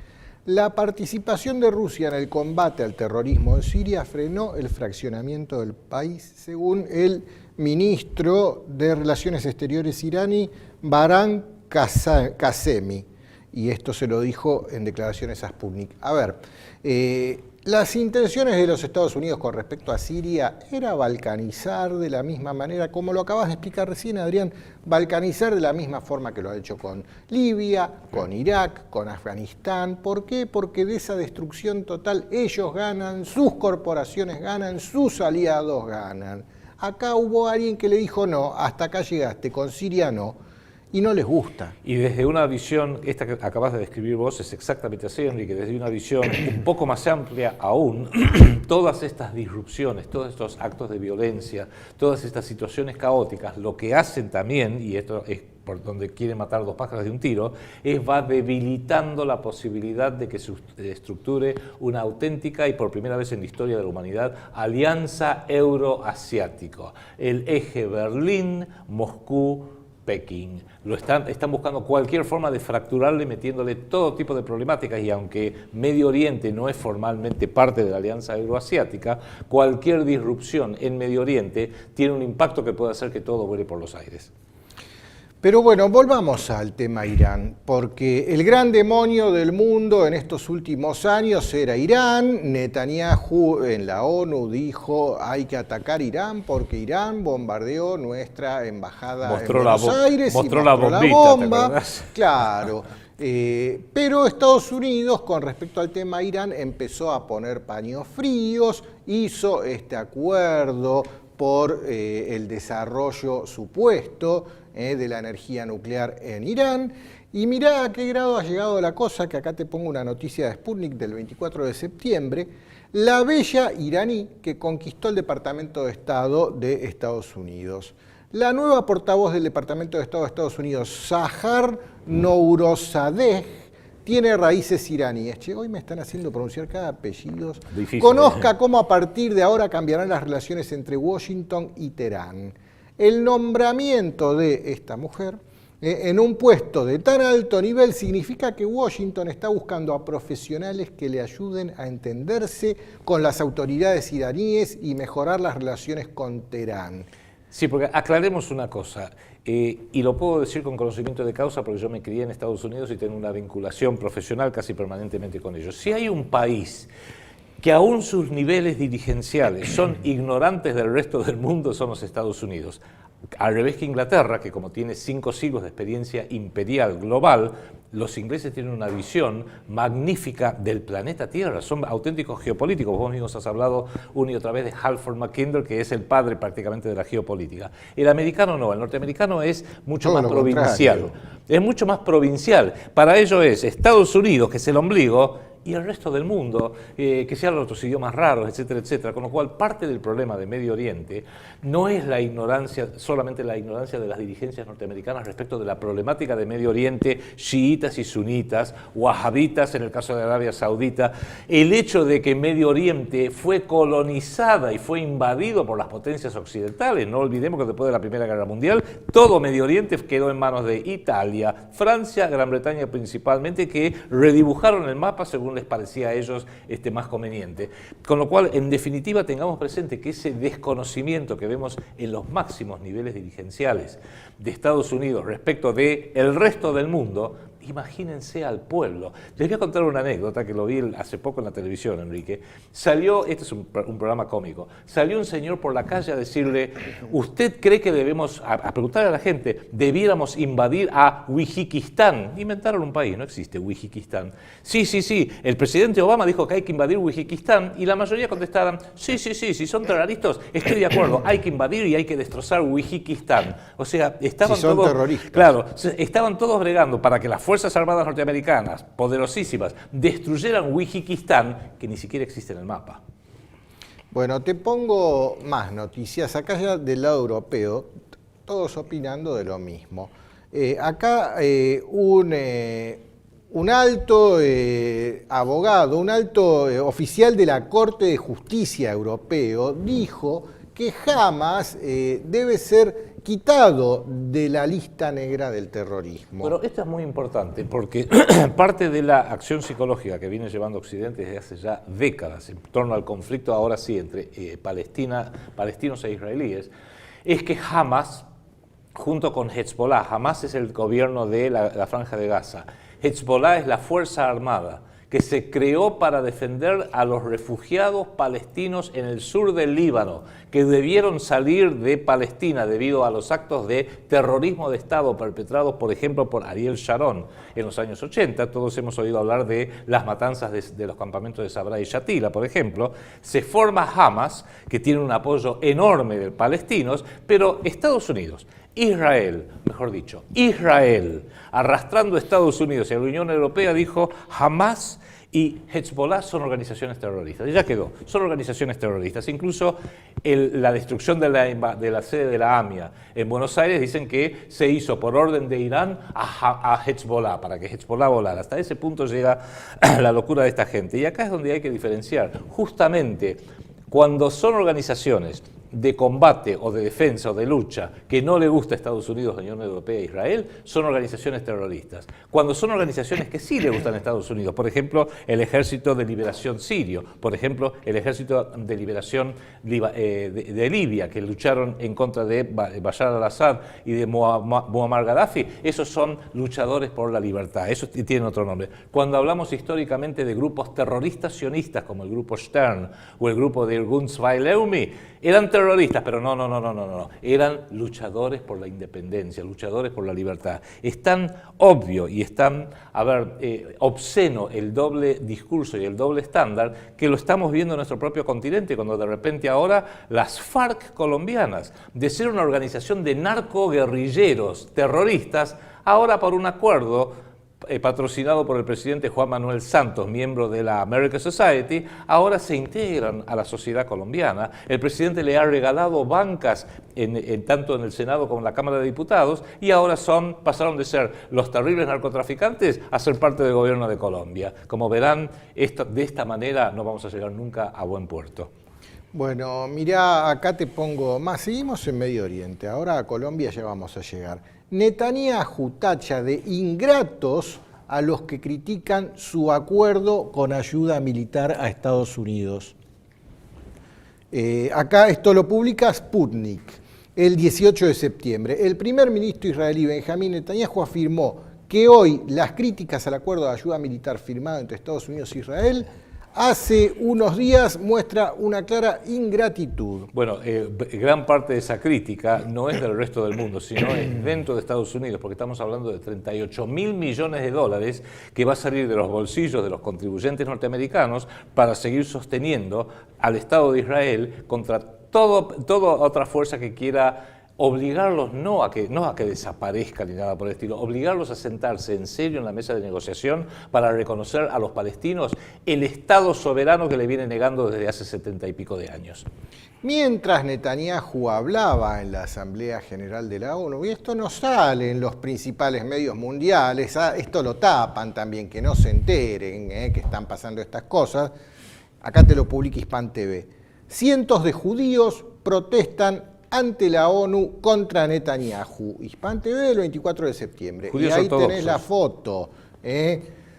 [SPEAKER 1] La participación de Rusia en el combate al terrorismo en Siria frenó el fraccionamiento del país, según el ministro de Relaciones Exteriores iraní, Bahram Qasemi. Y esto se lo dijo en declaraciones a Sputnik. A ver, las intenciones de los Estados Unidos con respecto a Siria era balcanizar de la misma manera, como lo acabas de explicar recién, Adrián, balcanizar de la misma forma que lo ha hecho con Libia, con Irak, con Afganistán. ¿Por qué? Porque de esa destrucción total ellos ganan, sus corporaciones ganan, sus aliados ganan. Acá hubo alguien que le dijo no, hasta acá llegaste, con Siria no. Y no les gusta.
[SPEAKER 2] Y desde una visión, esta que acabas de describir vos es exactamente así, Enrique, desde una visión un poco más amplia aún, todas estas disrupciones, todos estos actos de violencia, todas estas situaciones caóticas, lo que hacen también, y esto es por donde quieren matar dos pájaros de un tiro, va debilitando la posibilidad de que se estructure una auténtica y por primera vez en la historia de la humanidad alianza euroasiática, el eje Berlín-Moscú, Pekín. Están buscando cualquier forma de fracturarle, metiéndole todo tipo de problemáticas, y aunque Medio Oriente no es formalmente parte de la Alianza Euroasiática, cualquier disrupción en Medio Oriente tiene un impacto que puede hacer que todo vuele por los aires.
[SPEAKER 1] Pero bueno, volvamos al tema Irán, porque el gran demonio del mundo en estos últimos años era Irán. Netanyahu en la ONU dijo hay que atacar Irán porque Irán bombardeó nuestra embajada en Buenos Aires y mostró la bomba. Claro. Pero Estados Unidos, con respecto al tema Irán, empezó a poner paños fríos, hizo este acuerdo por el desarrollo supuesto de la energía nuclear en Irán. Y mirá a qué grado ha llegado la cosa, que acá te pongo una noticia de Sputnik del 24 de septiembre. La bella iraní que conquistó el Departamento de Estado de Estados Unidos. La nueva portavoz del Departamento de Estado de Estados Unidos, Sahar Nourouzadeh, tiene raíces iraníes. Che, hoy me están haciendo pronunciar cada apellido. Difícil, Conozca cómo a partir de ahora cambiarán las relaciones entre Washington y Teherán. El nombramiento de esta mujer en un puesto de tan alto nivel significa que Washington está buscando a profesionales que le ayuden a entenderse con las autoridades iraníes y mejorar las relaciones con Teherán.
[SPEAKER 2] Sí, porque aclaremos una cosa, y lo puedo decir con conocimiento de causa porque yo me crié en Estados Unidos y tengo una vinculación profesional casi permanentemente con ellos. Si hay un país que aún sus niveles dirigenciales son ignorantes del resto del mundo, son los Estados Unidos. Al revés que Inglaterra, que como tiene 5 siglos de experiencia imperial global, los ingleses tienen una visión magnífica del planeta Tierra, son auténticos geopolíticos. Vos mismos has hablado una y otra vez de Halford Mackinder, que es el padre prácticamente de la geopolítica. El americano no, el norteamericano es mucho más provincial. Es mucho más provincial. Para ello es Estados Unidos, que es el ombligo, y el resto del mundo, que se hablan otros idiomas raros, etcétera, etcétera. Con lo cual, parte del problema de Medio Oriente no es la ignorancia, solamente la ignorancia de las dirigencias norteamericanas respecto de la problemática de Medio Oriente, chiitas y sunitas, wahabitas en el caso de Arabia Saudita. El hecho de que Medio Oriente fue colonizada y fue invadido por las potencias occidentales. No olvidemos que después de la Primera Guerra Mundial, todo Medio Oriente quedó en manos de Italia, Francia, Gran Bretaña principalmente, que redibujaron el mapa según les parecía a ellos más conveniente. Con lo cual, en definitiva, tengamos presente que ese desconocimiento que vemos en los máximos niveles dirigenciales de Estados Unidos respecto del resto del mundo, imagínense al pueblo. Les voy a contar una anécdota que lo vi hace poco en la televisión, Enrique. Salió, este es un programa cómico, salió un señor por la calle a decirle, ¿usted cree que debemos, a preguntarle a la gente, debiéramos invadir a Wijikistán? Inventaron un país, no existe Wijikistán. Sí, el presidente Obama dijo que hay que invadir Wijikistán y la mayoría contestaron, sí, si son terroristas, estoy de acuerdo, hay que invadir y hay que destrozar Wijikistán. O sea, estaban
[SPEAKER 1] si son
[SPEAKER 2] todos,
[SPEAKER 1] terroristas.
[SPEAKER 2] Claro, estaban todos bregando para que las Fuerzas Armadas norteamericanas, poderosísimas, destruyeran Wijikistán, que ni siquiera existe en el mapa.
[SPEAKER 1] Bueno, te pongo más noticias. Acá ya del lado europeo, todos opinando de lo mismo. Acá un alto abogado, un alto oficial de la Corte de Justicia Europeo dijo que Hamas debe ser quitado de la lista negra del terrorismo.
[SPEAKER 2] Pero esto es muy importante porque parte de la acción psicológica que viene llevando Occidente desde hace ya décadas en torno al conflicto ahora sí entre palestinos e israelíes es que Hamas, junto con Hezbollah, Hamas es el gobierno de la Franja de Gaza, Hezbollah es la fuerza armada que se creó para defender a los refugiados palestinos en el sur del Líbano, que debieron salir de Palestina debido a los actos de terrorismo de Estado perpetrados, por ejemplo, por Ariel Sharon en los años 80. Todos hemos oído hablar de las matanzas de los campamentos de Sabra y Shatila, por ejemplo. Se forma Hamas, que tiene un apoyo enorme de palestinos, pero Estados Unidos, Israel, arrastrando a Estados Unidos y a la Unión Europea, dijo Hamas y Hezbollah son organizaciones terroristas. Y ya quedó, son organizaciones terroristas. Incluso la destrucción de la sede de la AMIA en Buenos Aires dicen que se hizo por orden de Irán a Hezbollah, para que Hezbollah volara. Hasta ese punto llega la locura de esta gente. Y acá es donde hay que diferenciar. Justamente cuando son organizaciones de combate o de defensa o de lucha que no le gusta a Estados Unidos, la Unión Europea e Israel, son organizaciones terroristas. Cuando son organizaciones que sí le gustan a Estados Unidos, por ejemplo, el Ejército de Liberación Sirio, por ejemplo, el Ejército de Liberación de Libia, que lucharon en contra de Bashar al-Assad y de Muammar Gaddafi, esos son luchadores por la libertad, esos tienen otro nombre. Cuando hablamos históricamente de grupos terroristas sionistas, como el grupo Stern o el grupo de Irgun Zwei Leumi, eran terroristas, pero no. Eran luchadores por la independencia, luchadores por la libertad. Es tan obvio y es tan, obsceno el doble discurso y el doble estándar que lo estamos viendo en nuestro propio continente, cuando de repente ahora las FARC colombianas, de ser una organización de narcoguerrilleros terroristas, ahora por un acuerdo patrocinado por el presidente Juan Manuel Santos, miembro de la American Society, ahora se integran a la sociedad colombiana. El presidente le ha regalado bancas tanto en el Senado como en la Cámara de Diputados y ahora pasaron de ser los terribles narcotraficantes a ser parte del gobierno de Colombia. Como verán, de esta manera no vamos a llegar nunca a buen puerto.
[SPEAKER 1] Bueno, mirá, acá te pongo más. Seguimos en Medio Oriente, ahora a Colombia ya vamos a llegar. Netanyahu tacha de ingratos a los que critican su acuerdo con ayuda militar a Estados Unidos. Acá esto lo publica Sputnik el 18 de septiembre. El primer ministro israelí Benjamín Netanyahu afirmó que hoy las críticas al acuerdo de ayuda militar firmado entre Estados Unidos e Israel hace unos días muestra una clara ingratitud.
[SPEAKER 2] Bueno, gran parte de esa crítica no es del resto del mundo, sino es dentro de Estados Unidos, porque estamos hablando de 38.000 millones de dólares que va a salir de los bolsillos de los contribuyentes norteamericanos para seguir sosteniendo al Estado de Israel contra toda otra fuerza que quiera obligarlos no a que desaparezcan ni nada por el estilo, obligarlos a sentarse en serio en la mesa de negociación para reconocer a los palestinos el Estado soberano que le viene negando desde hace 70 y pico de años.
[SPEAKER 1] Mientras Netanyahu hablaba en la Asamblea General de la ONU, y esto no sale en los principales medios mundiales, esto lo tapan también, que no se enteren que están pasando estas cosas, acá te lo publica Hispan TV. Cientos de judíos protestan ante la ONU contra Netanyahu. Hispan TV del 24 de septiembre.
[SPEAKER 2] Judíos
[SPEAKER 1] y ahí
[SPEAKER 2] ortodoxos.
[SPEAKER 1] tenés la foto.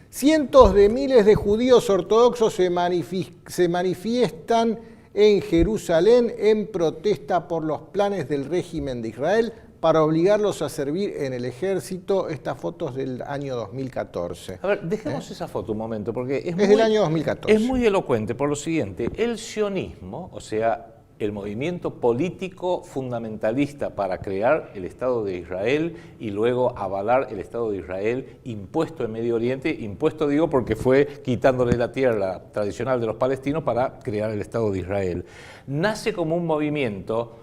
[SPEAKER 1] Cientos de miles de judíos ortodoxos se manifiestan en Jerusalén en protesta por los planes del régimen de Israel para obligarlos a servir en el ejército. Estas fotos del año 2014.
[SPEAKER 2] A ver, dejemos esa foto un momento, porque es
[SPEAKER 1] del año 2014.
[SPEAKER 2] Es muy elocuente por lo siguiente: el sionismo, o sea, el movimiento político fundamentalista para crear el Estado de Israel y luego avalar el Estado de Israel impuesto en Medio Oriente, impuesto digo porque fue quitándole la tierra tradicional de los palestinos para crear el Estado de Israel, nace como un movimiento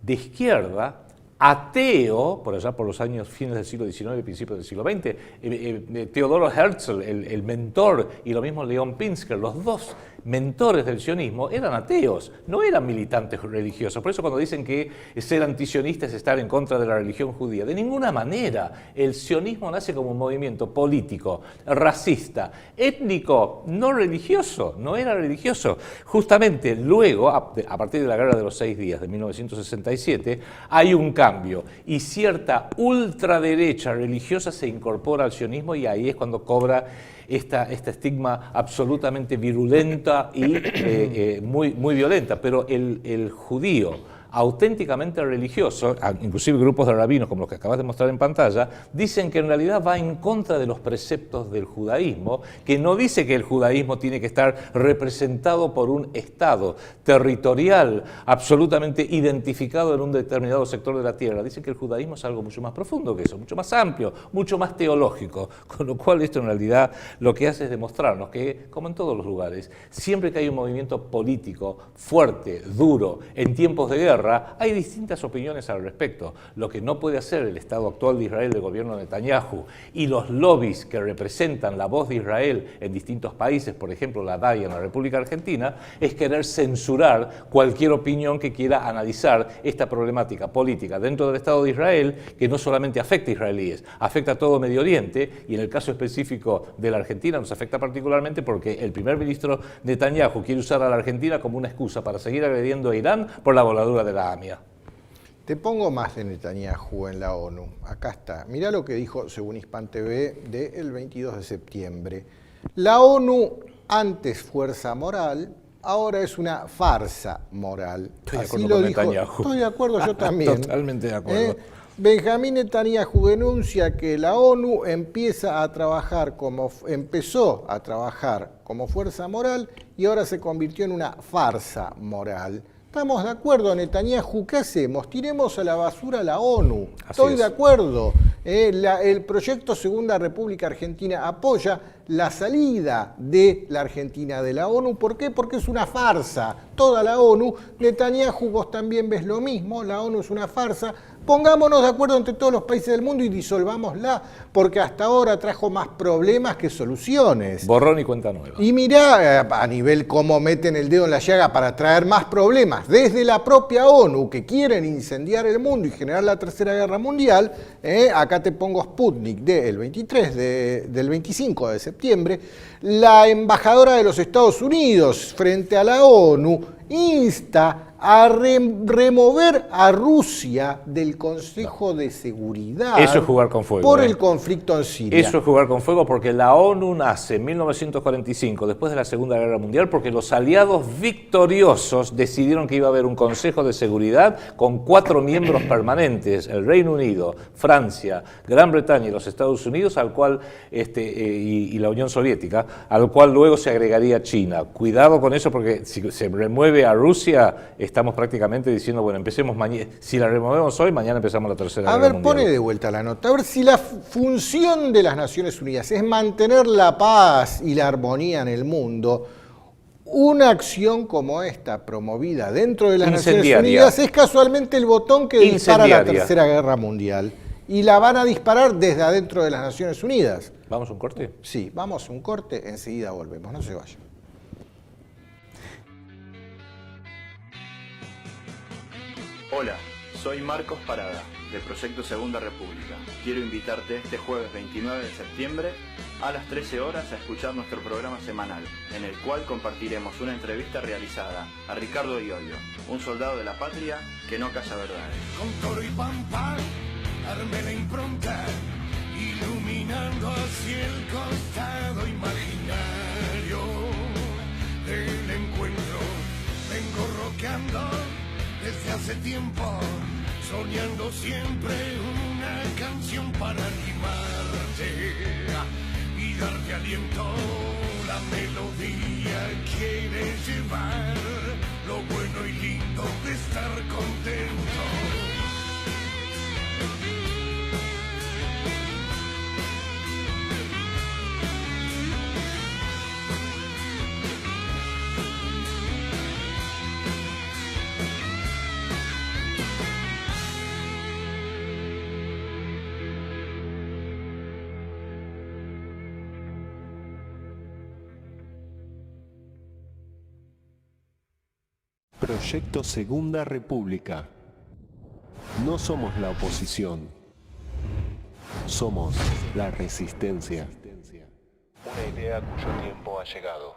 [SPEAKER 2] de izquierda, ateo, por allá por los años fines del siglo XIX y principios del siglo XX. Teodoro Herzl, el mentor, y lo mismo Leon Pinsker, los dos mentores del sionismo, eran ateos, no eran militantes religiosos. Por eso cuando dicen que ser antisionista es estar en contra de la religión judía, de ninguna manera. El sionismo nace como un movimiento político, racista, étnico, no religioso, no era religioso. Justamente luego, a partir de la Guerra de los 6 Días de 1967, hay un cambio y cierta ultraderecha religiosa se incorpora al sionismo, y ahí es cuando cobra esta estigma absolutamente virulenta y muy violenta. Pero el judío auténticamente religioso, inclusive grupos de rabinos como los que acabas de mostrar en pantalla, dicen que en realidad va en contra de los preceptos del judaísmo, que no dice que el judaísmo tiene que estar representado por un Estado territorial absolutamente identificado en un determinado sector de la tierra. Dicen que el judaísmo es algo mucho más profundo que eso, mucho más amplio, mucho más teológico, con lo cual esto en realidad lo que hace es demostrarnos que, como en todos los lugares, siempre que hay un movimiento político fuerte, duro, en tiempos de guerra, hay distintas opiniones al respecto. Lo que no puede hacer el Estado actual de Israel, del gobierno de Netanyahu, y los lobbies que representan la voz de Israel en distintos países, por ejemplo la DAI en la República Argentina, es querer censurar cualquier opinión que quiera analizar esta problemática política dentro del Estado de Israel, que no solamente afecta a israelíes, afecta a todo Medio Oriente, y en el caso específico de la Argentina nos afecta particularmente porque el primer ministro Netanyahu quiere usar a la Argentina como una excusa para seguir agrediendo a Irán por la voladura de la AMIA.
[SPEAKER 1] Te pongo más de Netanyahu en la ONU. Acá está. Mirá lo que dijo, según Hispan TV, del 22 de septiembre. La ONU, antes fuerza moral, ahora es una farsa moral.
[SPEAKER 2] Estoy de
[SPEAKER 1] Así
[SPEAKER 2] acuerdo
[SPEAKER 1] lo
[SPEAKER 2] con
[SPEAKER 1] dijo.
[SPEAKER 2] Netanyahu.
[SPEAKER 1] Estoy de acuerdo, yo también.
[SPEAKER 2] Totalmente de acuerdo.
[SPEAKER 1] Benjamín Netanyahu denuncia que la ONU empezó a trabajar como fuerza moral y ahora se convirtió en una farsa moral. Estamos de acuerdo, Netanyahu, ¿qué hacemos? Tiremos a la basura la ONU. Estoy de acuerdo. El proyecto Segunda República Argentina apoya la salida de la Argentina de la ONU. ¿Por qué? Porque es una farsa. Toda la ONU, Netanyahu, vos también ves lo mismo, la ONU es una farsa. Pongámonos de acuerdo entre todos los países del mundo y disolvámosla, porque hasta ahora trajo más problemas que soluciones.
[SPEAKER 2] Borrón y cuenta nueva.
[SPEAKER 1] Y mirá a nivel cómo meten el dedo en la llaga para traer más problemas desde la propia ONU, que quieren incendiar el mundo y generar la Tercera Guerra Mundial. Acá te pongo Sputnik del 25 de septiembre. La embajadora de los Estados Unidos frente a la ONU insta a remover a Rusia del Consejo de Seguridad.
[SPEAKER 2] Eso es jugar con fuego.
[SPEAKER 1] Por el conflicto en Siria.
[SPEAKER 2] Eso es jugar con fuego porque la ONU nace en 1945, después de la Segunda Guerra Mundial, porque los aliados victoriosos decidieron que iba a haber un Consejo de Seguridad con 4 miembros permanentes, el Reino Unido, Francia, Gran Bretaña y los Estados Unidos, al cual y la Unión Soviética, al cual luego se agregaría China. Cuidado con eso porque si se remueve a Rusia, estamos prácticamente diciendo, bueno, empecemos mañana. Si la removemos hoy, mañana empezamos la Tercera Guerra Mundial.
[SPEAKER 1] A ver, pone de vuelta la nota. A ver si la función de las Naciones Unidas es mantener la paz y la armonía en el mundo. Una acción como esta, promovida dentro de las Naciones Unidas, es casualmente el botón que dispara la Tercera Guerra Mundial. Y la van a disparar desde adentro de las Naciones Unidas.
[SPEAKER 2] ¿Vamos a un corte?
[SPEAKER 1] Sí, vamos a un corte, enseguida volvemos, no se vayan.
[SPEAKER 3] Hola, soy Marcos Parada, del Proyecto Segunda República. Quiero invitarte este jueves 29 de septiembre a las 13 horas a escuchar nuestro programa semanal, en el cual compartiremos una entrevista realizada a Ricardo Iorio, un soldado de la patria que no calla verdades.
[SPEAKER 4] Con toro y pampa, armé la impronta, iluminando así el costado imaginario del encuentro. Vengo rockeando desde hace tiempo, soñando siempre una canción para animarte y darte aliento. La melodía quiere llevar lo bueno y lindo de estar contento.
[SPEAKER 5] Proyecto Segunda República. No somos la oposición. Somos la resistencia. Una idea cuyo tiempo ha llegado.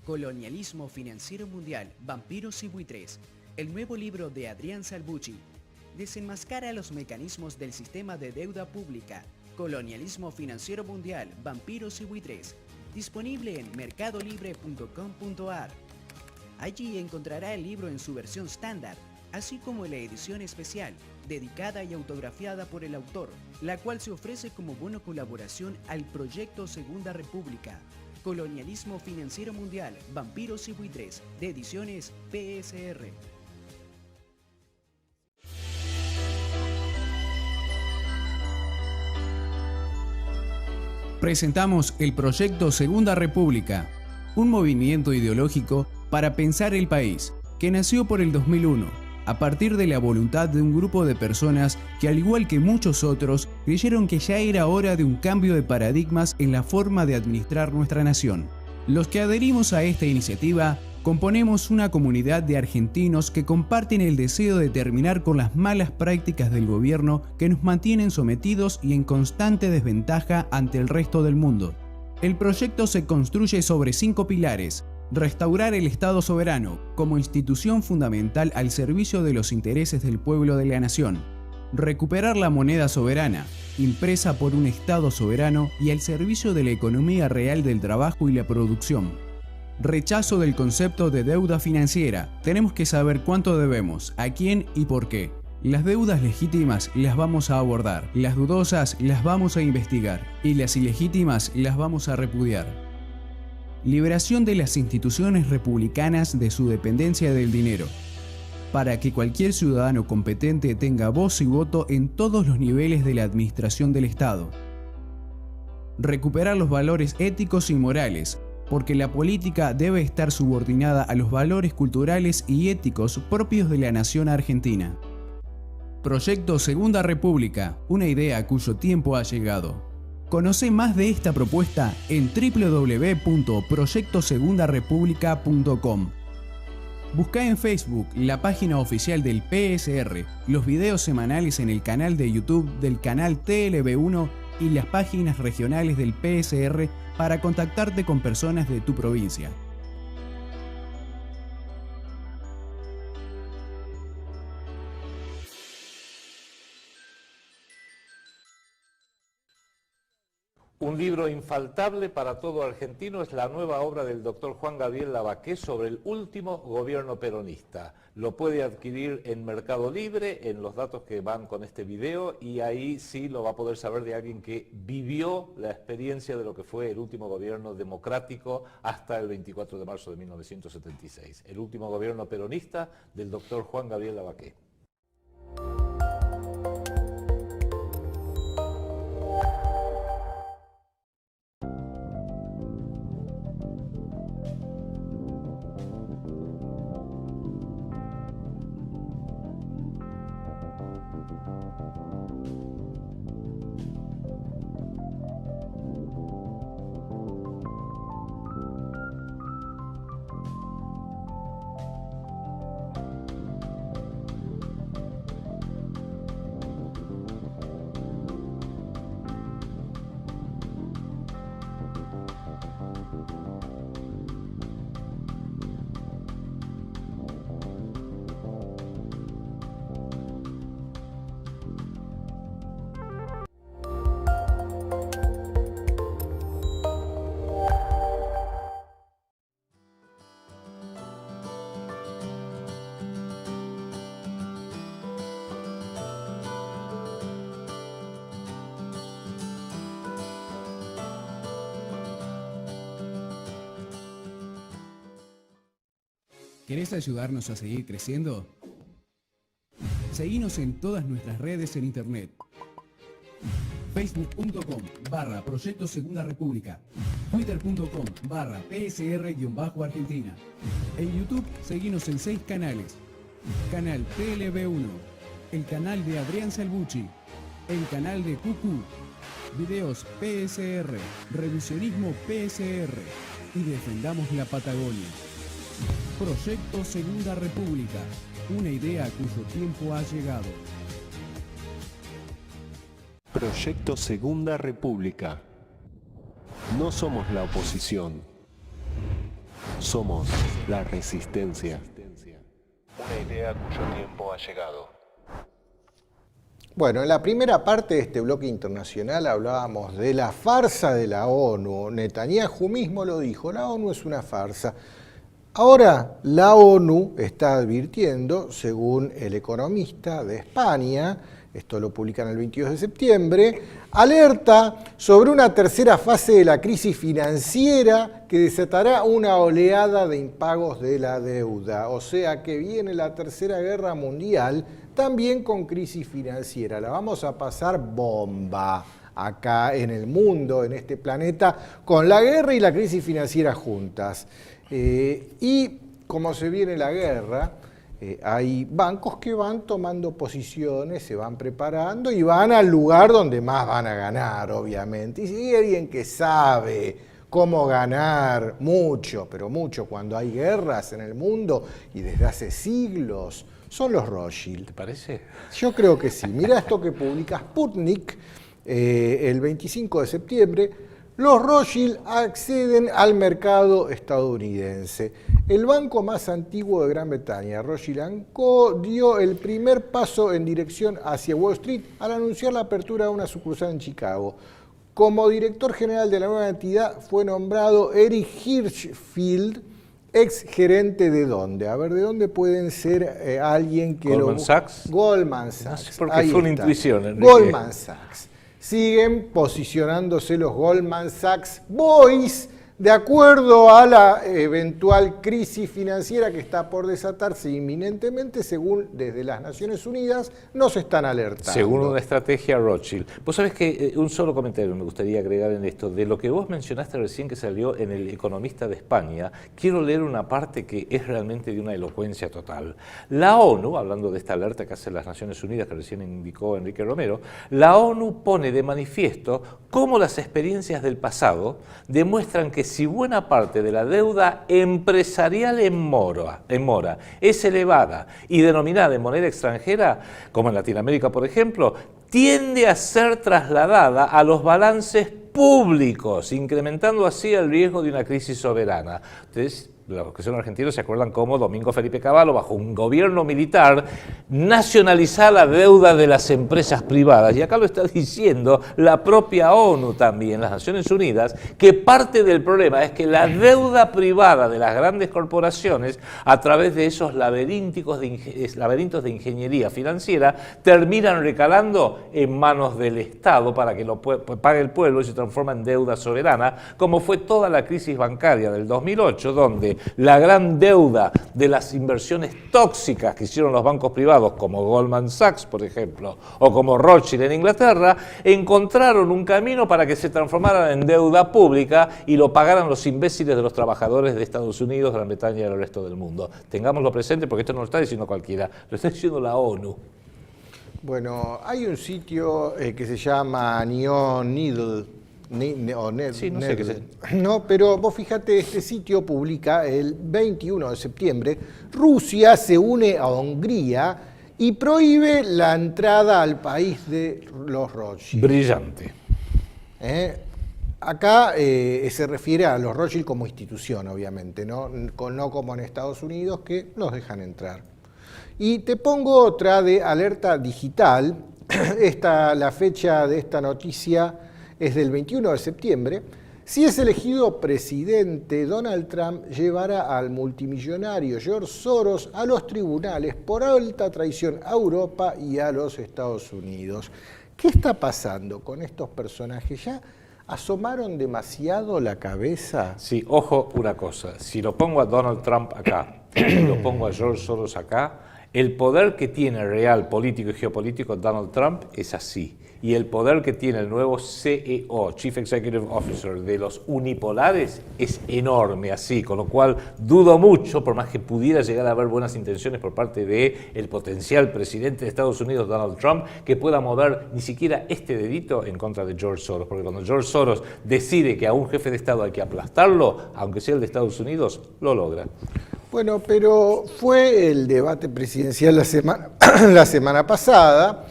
[SPEAKER 6] Colonialismo financiero mundial, vampiros y buitres. El nuevo libro de Adrián Salvucci desenmascara los mecanismos del sistema de deuda pública. Colonialismo financiero mundial, vampiros y buitres. Disponible en mercadolibre.com.ar. Allí encontrará el libro en su versión estándar, así como la edición especial, dedicada y autografiada por el autor, la cual se ofrece como bono colaboración al proyecto Segunda República. Colonialismo financiero mundial, vampiros y buitres, de ediciones PSR. Presentamos el proyecto Segunda República, un movimiento ideológico para pensar el país, que nació por el 2001, a partir de la voluntad de un grupo de personas que, al igual que muchos otros, creyeron que ya era hora de un cambio de paradigmas en la forma de administrar nuestra nación. Los que adherimos a esta iniciativa componemos una comunidad de argentinos que comparten el deseo de terminar con las malas prácticas del gobierno que nos mantienen sometidos y en constante desventaja ante el resto del mundo. El proyecto se construye sobre 5 pilares: restaurar el Estado soberano como institución fundamental al servicio de los intereses del pueblo de la nación, recuperar la moneda soberana, impresa por un Estado soberano y al servicio de la economía real del trabajo y la producción. Rechazo del concepto de deuda financiera. Tenemos que saber cuánto debemos, a quién y por qué. Las deudas legítimas las vamos a abordar, las dudosas las vamos a investigar y las ilegítimas las vamos a repudiar. Liberación de las instituciones republicanas de su dependencia del dinero, para que cualquier ciudadano competente tenga voz y voto en todos los niveles de la administración del Estado. Recuperar los valores éticos y morales, porque la política debe estar subordinada a los valores culturales y éticos propios de la nación argentina. Proyecto Segunda República, una idea cuyo tiempo ha llegado. Conoce más de esta propuesta en www.proyectosegundarepublica.com. Busca en Facebook la página oficial del PSR, los videos semanales en el canal de YouTube del canal TLB1 y las páginas regionales del PSR para contactarte con personas de tu provincia.
[SPEAKER 2] Un libro infaltable para todo argentino es la nueva obra del doctor Juan Gabriel Lavaqué sobre el último gobierno peronista. Lo puede adquirir en Mercado Libre, en los datos que van con este video, y ahí sí lo va a poder saber de alguien que vivió la experiencia de lo que fue el último gobierno democrático hasta el 24 de marzo de 1976. El último gobierno peronista del doctor Juan Gabriel Lavaqué.
[SPEAKER 6] ¿Querés ayudarnos a seguir creciendo? Seguinos en todas nuestras redes en internet. Facebook.com/Proyecto Segunda República, Twitter.com/PSR-Argentina. En YouTube, seguinos en 6 canales. Canal TLB1, el canal de Adrián Salvucci, el canal de QQ, videos PSR, revisionismo PSR y defendamos la Patagonia. Proyecto Segunda República, una idea a cuyo tiempo ha llegado.
[SPEAKER 5] Proyecto Segunda República. No somos la oposición. Somos la resistencia. Una idea a cuyo tiempo ha llegado.
[SPEAKER 1] Bueno, en la primera parte de este bloque internacional hablábamos de la farsa de la ONU. Netanyahu mismo lo dijo, la ONU es una farsa. Ahora la ONU está advirtiendo, según El Economista de España, esto lo publican el 22 de septiembre, alerta sobre una tercera fase de la crisis financiera que desatará una oleada de impagos de la deuda. O sea que viene la Tercera Guerra Mundial también con crisis financiera. La vamos a pasar bomba acá en el mundo, en este planeta, con la guerra y la crisis financiera juntas. Y como se viene la guerra, hay bancos que van tomando posiciones, se van preparando y van al lugar donde más van a ganar, obviamente. Y si hay alguien que sabe cómo ganar mucho, pero mucho, cuando hay guerras en el mundo y desde hace siglos, son los Rothschild.
[SPEAKER 2] ¿Te parece?
[SPEAKER 1] Yo creo que sí. Mirá esto que publica Sputnik el 25 de septiembre. Los Rothschild acceden al mercado estadounidense. El banco más antiguo de Gran Bretaña, Rothschild & Co., dio el primer paso en dirección hacia Wall Street al anunciar la apertura de una sucursal en Chicago. Como director general de la nueva entidad fue nombrado Eric Hirschfield, ex gerente de dónde. A ver, ¿de dónde pueden ser alguien que
[SPEAKER 2] Goldman Sachs.
[SPEAKER 1] Goldman Sachs.
[SPEAKER 2] No sé por qué
[SPEAKER 1] Ahí
[SPEAKER 2] fue una
[SPEAKER 1] está.
[SPEAKER 2] intuición, Enrique.
[SPEAKER 1] Goldman Sachs. Siguen posicionándose los Goldman Sachs Boys de acuerdo a la eventual crisis financiera que está por desatarse inminentemente, según desde las Naciones Unidas nos están alertando.
[SPEAKER 2] Según una estrategia Rothschild. Vos sabés que un solo comentario me gustaría agregar en esto. De lo que vos mencionaste recién que salió en El Economista de España, quiero leer una parte que es realmente de una elocuencia total. La ONU, hablando de esta alerta que hacen las Naciones Unidas, que recién indicó Enrique Romero, la ONU pone de manifiesto cómo las experiencias del pasado demuestran que si buena parte de la deuda empresarial en mora es elevada y denominada en moneda extranjera, como en Latinoamérica por ejemplo, tiende a ser trasladada a los balances públicos, incrementando así el riesgo de una crisis soberana. Ustedes, los que son argentinos, se acuerdan cómo Domingo Felipe Cavallo, bajo un gobierno militar, nacionalizaba la deuda de las empresas privadas. Y acá lo está diciendo la propia ONU también, las Naciones Unidas, que parte del problema es que la deuda privada de las grandes corporaciones, a través de esos laberintos de ingeniería financiera, terminan recalando en manos del Estado para que lo pague el pueblo y se transforma en deuda soberana, como fue toda la crisis bancaria del 2008, donde la gran deuda de las inversiones tóxicas que hicieron los bancos privados, como Goldman Sachs, por ejemplo, o como Rothschild en Inglaterra, encontraron un camino para que se transformaran en deuda pública y lo pagaran los imbéciles de los trabajadores de Estados Unidos, Gran Bretaña y el resto del mundo. Tengámoslo presente porque esto no lo está diciendo cualquiera, lo está diciendo la ONU.
[SPEAKER 1] Bueno, hay un sitio que se llama Neon Needle.
[SPEAKER 2] Sí, no sé qué es.
[SPEAKER 1] No, pero vos fíjate, este sitio publica el 21 de septiembre, Rusia se une a Hungría y prohíbe la entrada al país de los Rothschild.
[SPEAKER 2] Brillante.
[SPEAKER 1] Acá se refiere a los Rothschild como institución, obviamente, no como en Estados Unidos, que los dejan entrar. Y te pongo otra de alerta digital. La fecha de esta noticia es del 21 de septiembre. Si es elegido presidente, Donald Trump llevará al multimillonario George Soros a los tribunales por alta traición a Europa y a los Estados Unidos. ¿Qué está pasando con estos personajes? Ya ¿Asomaron demasiado la cabeza?
[SPEAKER 2] Sí, ojo una cosa, si lo pongo a Donald Trump acá, y lo pongo a George Soros acá, el poder que tiene real, político y geopolítico Donald Trump es así. Y el poder que tiene el nuevo CEO, Chief Executive Officer, de los unipolares es enorme, así, con lo cual dudo mucho, por más que pudiera llegar a haber buenas intenciones por parte del potencial presidente de Estados Unidos, Donald Trump, que pueda mover ni siquiera este dedito en contra de George Soros, porque cuando George Soros decide que a un jefe de Estado hay que aplastarlo, aunque sea el de Estados Unidos, lo logra.
[SPEAKER 1] Bueno, pero fue el debate presidencial la semana pasada,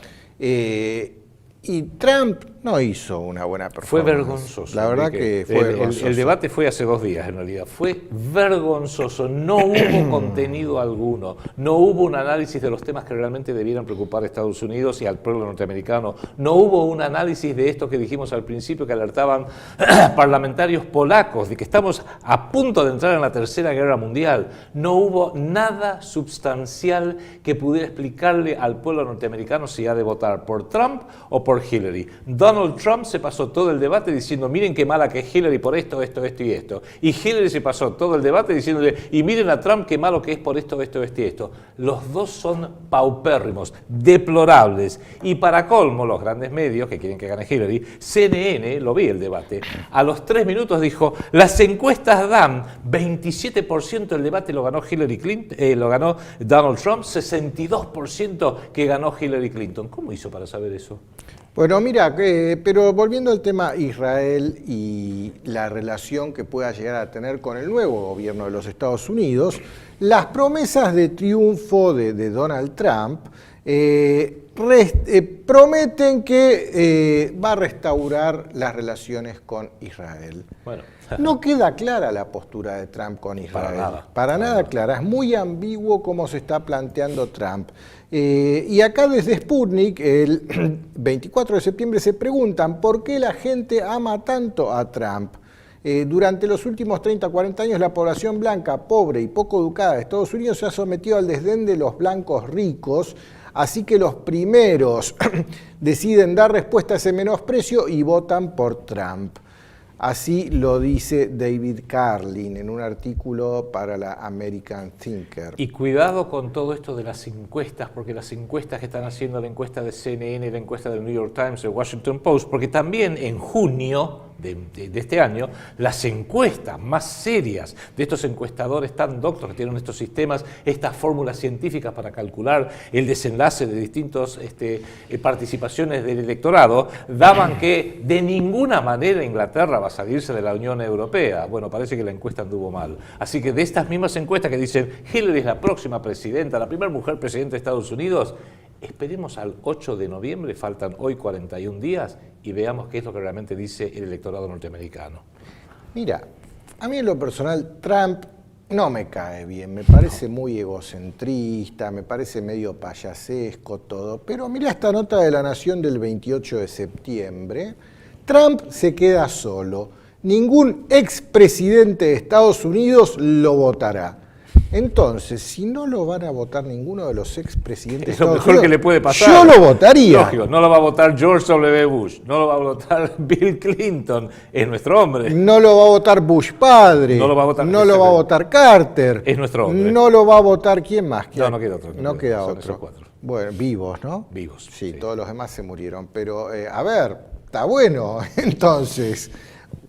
[SPEAKER 1] y Trump no hizo una buena performance.
[SPEAKER 2] Fue vergonzoso.
[SPEAKER 1] La verdad que fue vergonzoso.
[SPEAKER 2] El debate fue hace 2 días, en realidad. Fue vergonzoso. No hubo contenido alguno. No hubo un análisis de los temas que realmente debieran preocupar a Estados Unidos y al pueblo norteamericano. No hubo un análisis de esto que dijimos al principio, que alertaban parlamentarios polacos, de que estamos a punto de entrar en la Tercera Guerra Mundial. No hubo nada sustancial que pudiera explicarle al pueblo norteamericano si ha de votar por Trump o por Hillary. Donald Trump se pasó todo el debate diciendo, miren qué mala que es Hillary por esto, esto, esto y esto. Y Hillary se pasó todo el debate diciéndole, y miren a Trump qué malo que es por esto, esto, esto y esto. Los dos son paupérrimos, deplorables. Y para colmo, los grandes medios que quieren que gane Hillary, CNN, lo vi el debate, a los 3 minutos dijo, las encuestas dan 27% el debate lo ganó Hillary Clinton, lo ganó Donald Trump, 62% que ganó Hillary Clinton. ¿Cómo hizo para saber eso?
[SPEAKER 1] Bueno, mira, pero volviendo al tema Israel y la relación que pueda llegar a tener con el nuevo gobierno de los Estados Unidos, las promesas de triunfo de Donald Trump prometen que va a restaurar las relaciones con Israel.
[SPEAKER 2] Bueno.
[SPEAKER 1] No queda clara la postura de Trump con Israel. Para nada clara. Es muy ambiguo cómo se está planteando Trump. Y acá desde Sputnik, el 24 de septiembre, se preguntan por qué la gente ama tanto a Trump. Durante los últimos 30 o 40 años, la población blanca, pobre y poco educada de Estados Unidos se ha sometido al desdén de los blancos ricos, así que los primeros deciden dar respuesta a ese menosprecio y votan por Trump. Así lo dice David Carlin en un artículo para la American Thinker.
[SPEAKER 2] Y cuidado con todo esto de las encuestas, porque las encuestas que están haciendo, la encuesta de CNN, la encuesta del New York Times, el Washington Post, porque también en junio de este año, las encuestas más serias de estos encuestadores tan doctos que tienen estos sistemas, estas fórmulas científicas para calcular el desenlace de distintas participaciones del electorado, daban que de ninguna manera Inglaterra va a salirse de la Unión Europea. Bueno, parece que la encuesta anduvo mal. Así que de estas mismas encuestas que dicen Hillary es la próxima presidenta, la primera mujer presidenta de Estados Unidos, esperemos al 8 de noviembre, faltan hoy 41 días, y veamos qué es lo que realmente dice el electorado norteamericano.
[SPEAKER 1] Mira, a mí en lo personal Trump no me cae bien, me parece muy egocentrista, me parece medio payasesco todo, pero mira esta nota de La Nación del 28 de septiembre, Trump se queda solo, ningún expresidente de Estados Unidos lo votará. Entonces, si no lo van a votar ninguno de los expresidentes de
[SPEAKER 2] Es lo
[SPEAKER 1] Estados
[SPEAKER 2] mejor
[SPEAKER 1] Unidos,
[SPEAKER 2] que le puede pasar.
[SPEAKER 1] yo lo votaría.
[SPEAKER 2] Lógico, no lo va a votar George W. Bush, no lo va a votar Bill Clinton, es nuestro hombre.
[SPEAKER 1] No lo va a votar Bush padre.
[SPEAKER 2] No lo va a votar,
[SPEAKER 1] no lo va a votar Carter.
[SPEAKER 2] Es nuestro hombre.
[SPEAKER 1] No lo va a votar ¿quién más?
[SPEAKER 2] No queda otro.
[SPEAKER 1] No queda
[SPEAKER 2] son
[SPEAKER 1] otro.
[SPEAKER 2] esos 4.
[SPEAKER 1] Bueno, vivos, ¿no?
[SPEAKER 2] Vivos.
[SPEAKER 1] Sí, todos los demás se murieron. Pero, a ver, está bueno. Entonces,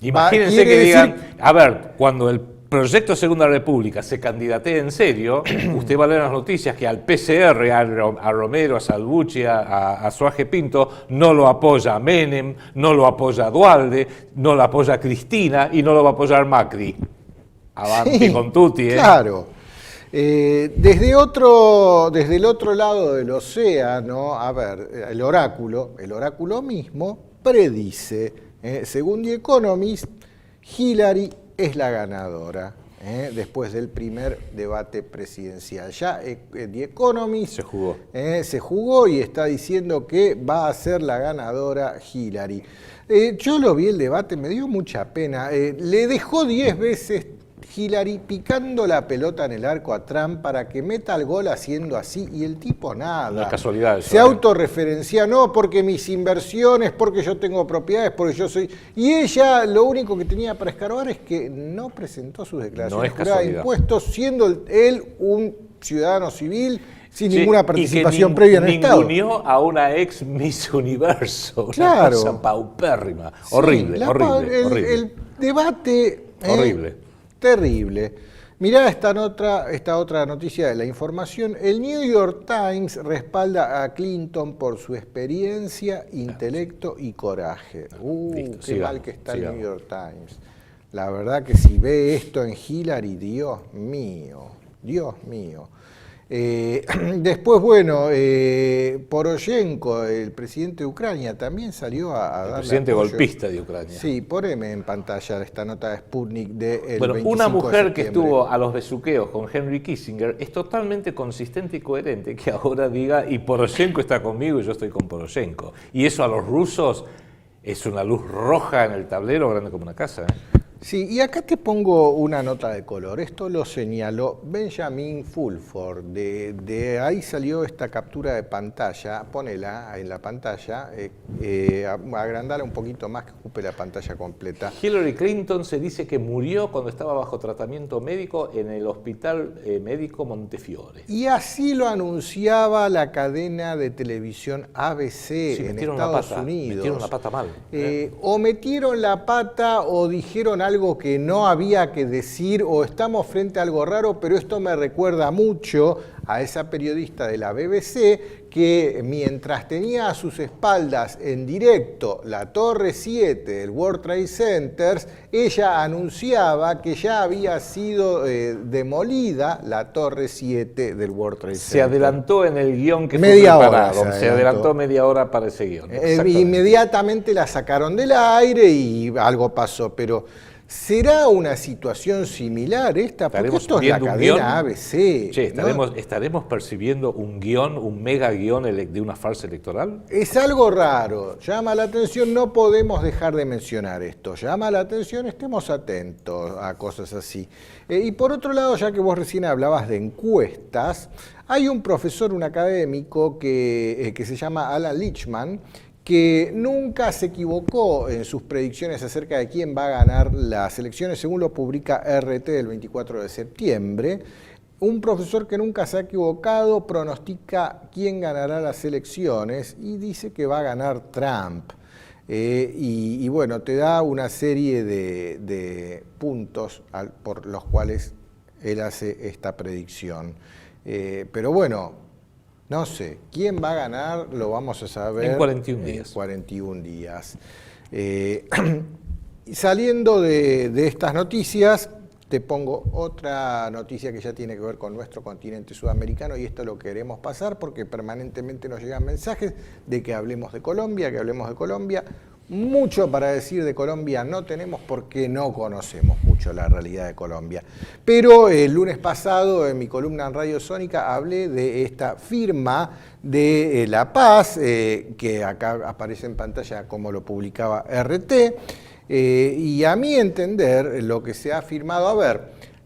[SPEAKER 2] imagínense que digan, a ver, cuando el Proyecto Segunda República se candidatee en serio, usted va a leer las noticias que al PCR, a Romero, a Salvucci, a Suárez Pinto, no lo apoya Menem, no lo apoya Dualde, no lo apoya Cristina y no lo va a apoyar Macri. Avanti sí, con tutti, ¿eh?
[SPEAKER 1] Claro. Desde el otro lado del océano, a ver, el oráculo mismo predice, según The Economist, Hillary es la ganadora después del primer debate presidencial. Ya The Economist se jugó y está diciendo que va a ser la ganadora Hillary. Yo lo vi el debate, me dio mucha pena. Le dejó 10 veces Hillary picando la pelota en el arco a Trump para que meta el gol haciendo así, y el tipo nada.
[SPEAKER 2] No es casualidad eso,
[SPEAKER 1] se autorreferencia, no, porque mis inversiones, porque yo tengo propiedades, porque yo soy... Y ella lo único que tenía para escarbar es que no presentó sus declaraciones juradas de impuestos, siendo él un ciudadano civil sin ninguna participación previa en el Estado.
[SPEAKER 2] Ninguneó a una ex Miss Universo,
[SPEAKER 1] claro.
[SPEAKER 2] Una cosa paupérrima.
[SPEAKER 1] Sí,
[SPEAKER 2] horrible.
[SPEAKER 1] El debate...
[SPEAKER 2] Horrible.
[SPEAKER 1] Terrible. Mirá esta otra noticia de la información. El New York Times respalda a Clinton por su experiencia, intelecto y coraje. Qué mal que está el New York Times. La verdad que si ve esto en Hillary, Dios mío. Después, bueno, Poroshenko, el presidente de Ucrania, también salió a darle
[SPEAKER 2] el presidente
[SPEAKER 1] apoyo.
[SPEAKER 2] Golpista de Ucrania.
[SPEAKER 1] Sí, poneme en pantalla esta nota de Sputnik del
[SPEAKER 2] Bueno,
[SPEAKER 1] 25
[SPEAKER 2] una mujer
[SPEAKER 1] de
[SPEAKER 2] que estuvo a los besuqueos con Henry Kissinger es totalmente consistente y coherente que ahora diga, y Poroshenko está conmigo y yo estoy con Poroshenko. Y eso a los rusos es una luz roja en el tablero grande como una casa, ¿eh?
[SPEAKER 1] Sí, y acá te pongo una nota de color. Esto lo señaló Benjamin Fulford. De ahí salió esta captura de pantalla. Ponela en la pantalla. Agrandala un poquito más que ocupe la pantalla completa.
[SPEAKER 2] Hillary Clinton se dice que murió cuando estaba bajo tratamiento médico en el Hospital Médico Montefiore.
[SPEAKER 1] Y así lo anunciaba la cadena de televisión ABC en Estados Unidos.
[SPEAKER 2] Metieron la pata mal.
[SPEAKER 1] O metieron la pata o dijeron algo que no había que decir, o estamos frente a algo raro, pero esto me recuerda mucho a esa periodista de la BBC que mientras tenía a sus espaldas en directo la Torre 7 del World Trade Center, ella anunciaba que ya había sido demolida la Torre 7 del World Trade Center.
[SPEAKER 2] Se adelantó en el guión que
[SPEAKER 1] media
[SPEAKER 2] fue
[SPEAKER 1] hora
[SPEAKER 2] preparado. Se adelantó media hora para ese guión.
[SPEAKER 1] Inmediatamente la sacaron del aire y algo pasó, pero... ¿será una situación similar esta? Porque esto es la cadena ABC.
[SPEAKER 2] Che, ¿estaremos percibiendo un guión, un mega guión de una farsa electoral?
[SPEAKER 1] Es algo raro, llama la atención, no podemos dejar de mencionar esto. Llama la atención, estemos atentos a cosas así. Y por otro lado, ya que vos recién hablabas de encuestas, hay un profesor, un académico que se llama Alan Lichtman, que nunca se equivocó en sus predicciones acerca de quién va a ganar las elecciones, según lo publica RT del 24 de septiembre. Un profesor que nunca se ha equivocado pronostica quién ganará las elecciones y dice que va a ganar Trump. Y bueno, te da una serie de puntos por los cuales él hace esta predicción. Pero bueno... no sé, quién va a ganar lo vamos a saber
[SPEAKER 2] en 41 días.
[SPEAKER 1] 41 días. Saliendo de estas noticias, te pongo otra noticia que ya tiene que ver con nuestro continente sudamericano, y esto lo queremos pasar porque permanentemente nos llegan mensajes de que hablemos de Colombia, Mucho para decir de Colombia no tenemos porque no conocemos mucho la realidad de Colombia. Pero el lunes pasado en mi columna en Radio Sónica hablé de esta firma de La Paz, que acá aparece en pantalla como lo publicaba RT, y a mi entender lo que se ha firmado,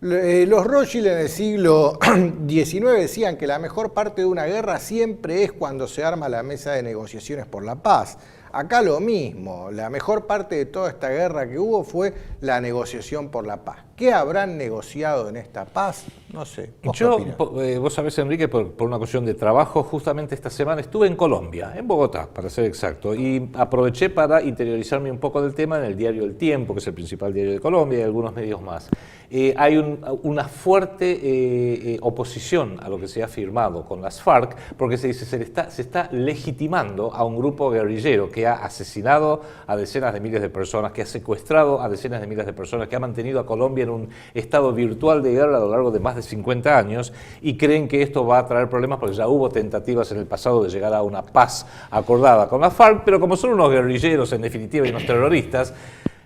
[SPEAKER 1] los Rothschild en el siglo XIX decían que la mejor parte de una guerra siempre es cuando se arma la mesa de negociaciones por la paz. Acá lo mismo, la mejor parte de toda esta guerra que hubo fue la negociación por la paz. ¿Qué habrán negociado en esta paz? No sé.
[SPEAKER 2] Vos sabés, Enrique, por una cuestión de trabajo, justamente esta semana estuve en Colombia, en Bogotá, para ser exacto, y aproveché para interiorizarme un poco del tema en el diario El Tiempo, que es el principal diario de Colombia, y algunos medios más. Hay una fuerte oposición a lo que se ha firmado con las FARC, porque se dice se está legitimando a un grupo guerrillero que ha asesinado a decenas de miles de personas, que ha secuestrado a decenas de miles de personas, que ha mantenido a Colombia en un estado virtual de guerra a lo largo de más de 50 años, y creen que esto va a traer problemas porque ya hubo tentativas en el pasado de llegar a una paz acordada con la FARC, pero como son unos guerrilleros en definitiva y unos terroristas,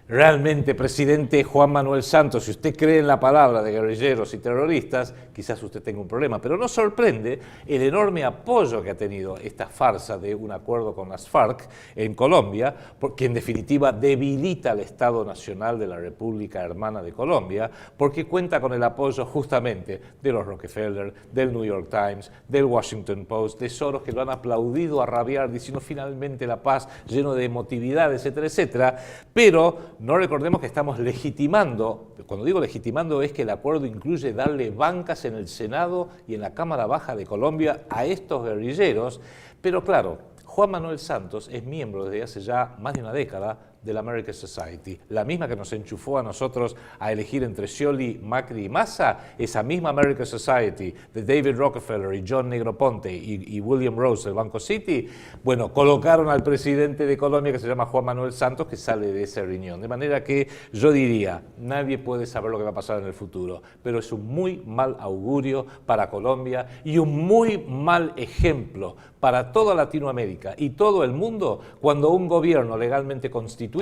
[SPEAKER 2] Realmente, presidente Juan Manuel Santos, si usted cree en la palabra de guerrilleros y terroristas, quizás usted tenga un problema, pero no sorprende el enorme apoyo que ha tenido esta farsa de un acuerdo con las FARC en Colombia, porque en definitiva debilita al Estado Nacional de la República Hermana de Colombia, porque cuenta con el apoyo justamente de los Rockefeller, del New York Times, del Washington Post, de Soros, que lo han aplaudido a rabiar, diciendo finalmente la paz, lleno de emotividad, etcétera, etcétera, pero no recordemos que estamos legitimando, cuando digo legitimando es que el acuerdo incluye darle bancas en el Senado y en la Cámara Baja de Colombia a estos guerrilleros, pero claro, Juan Manuel Santos es miembro desde hace ya más de una década de la American Society, la misma que nos enchufó a nosotros a elegir entre Scioli, Macri y Massa. Esa misma American Society de David Rockefeller y John Negroponte y William Rose del Banco City, bueno, colocaron al presidente de Colombia, que se llama Juan Manuel Santos, que sale de ese riñón. De manera que yo diría, nadie puede saber lo que va a pasar en el futuro, pero es un muy mal augurio para Colombia y un muy mal ejemplo para toda Latinoamérica y todo el mundo cuando un gobierno legalmente constituido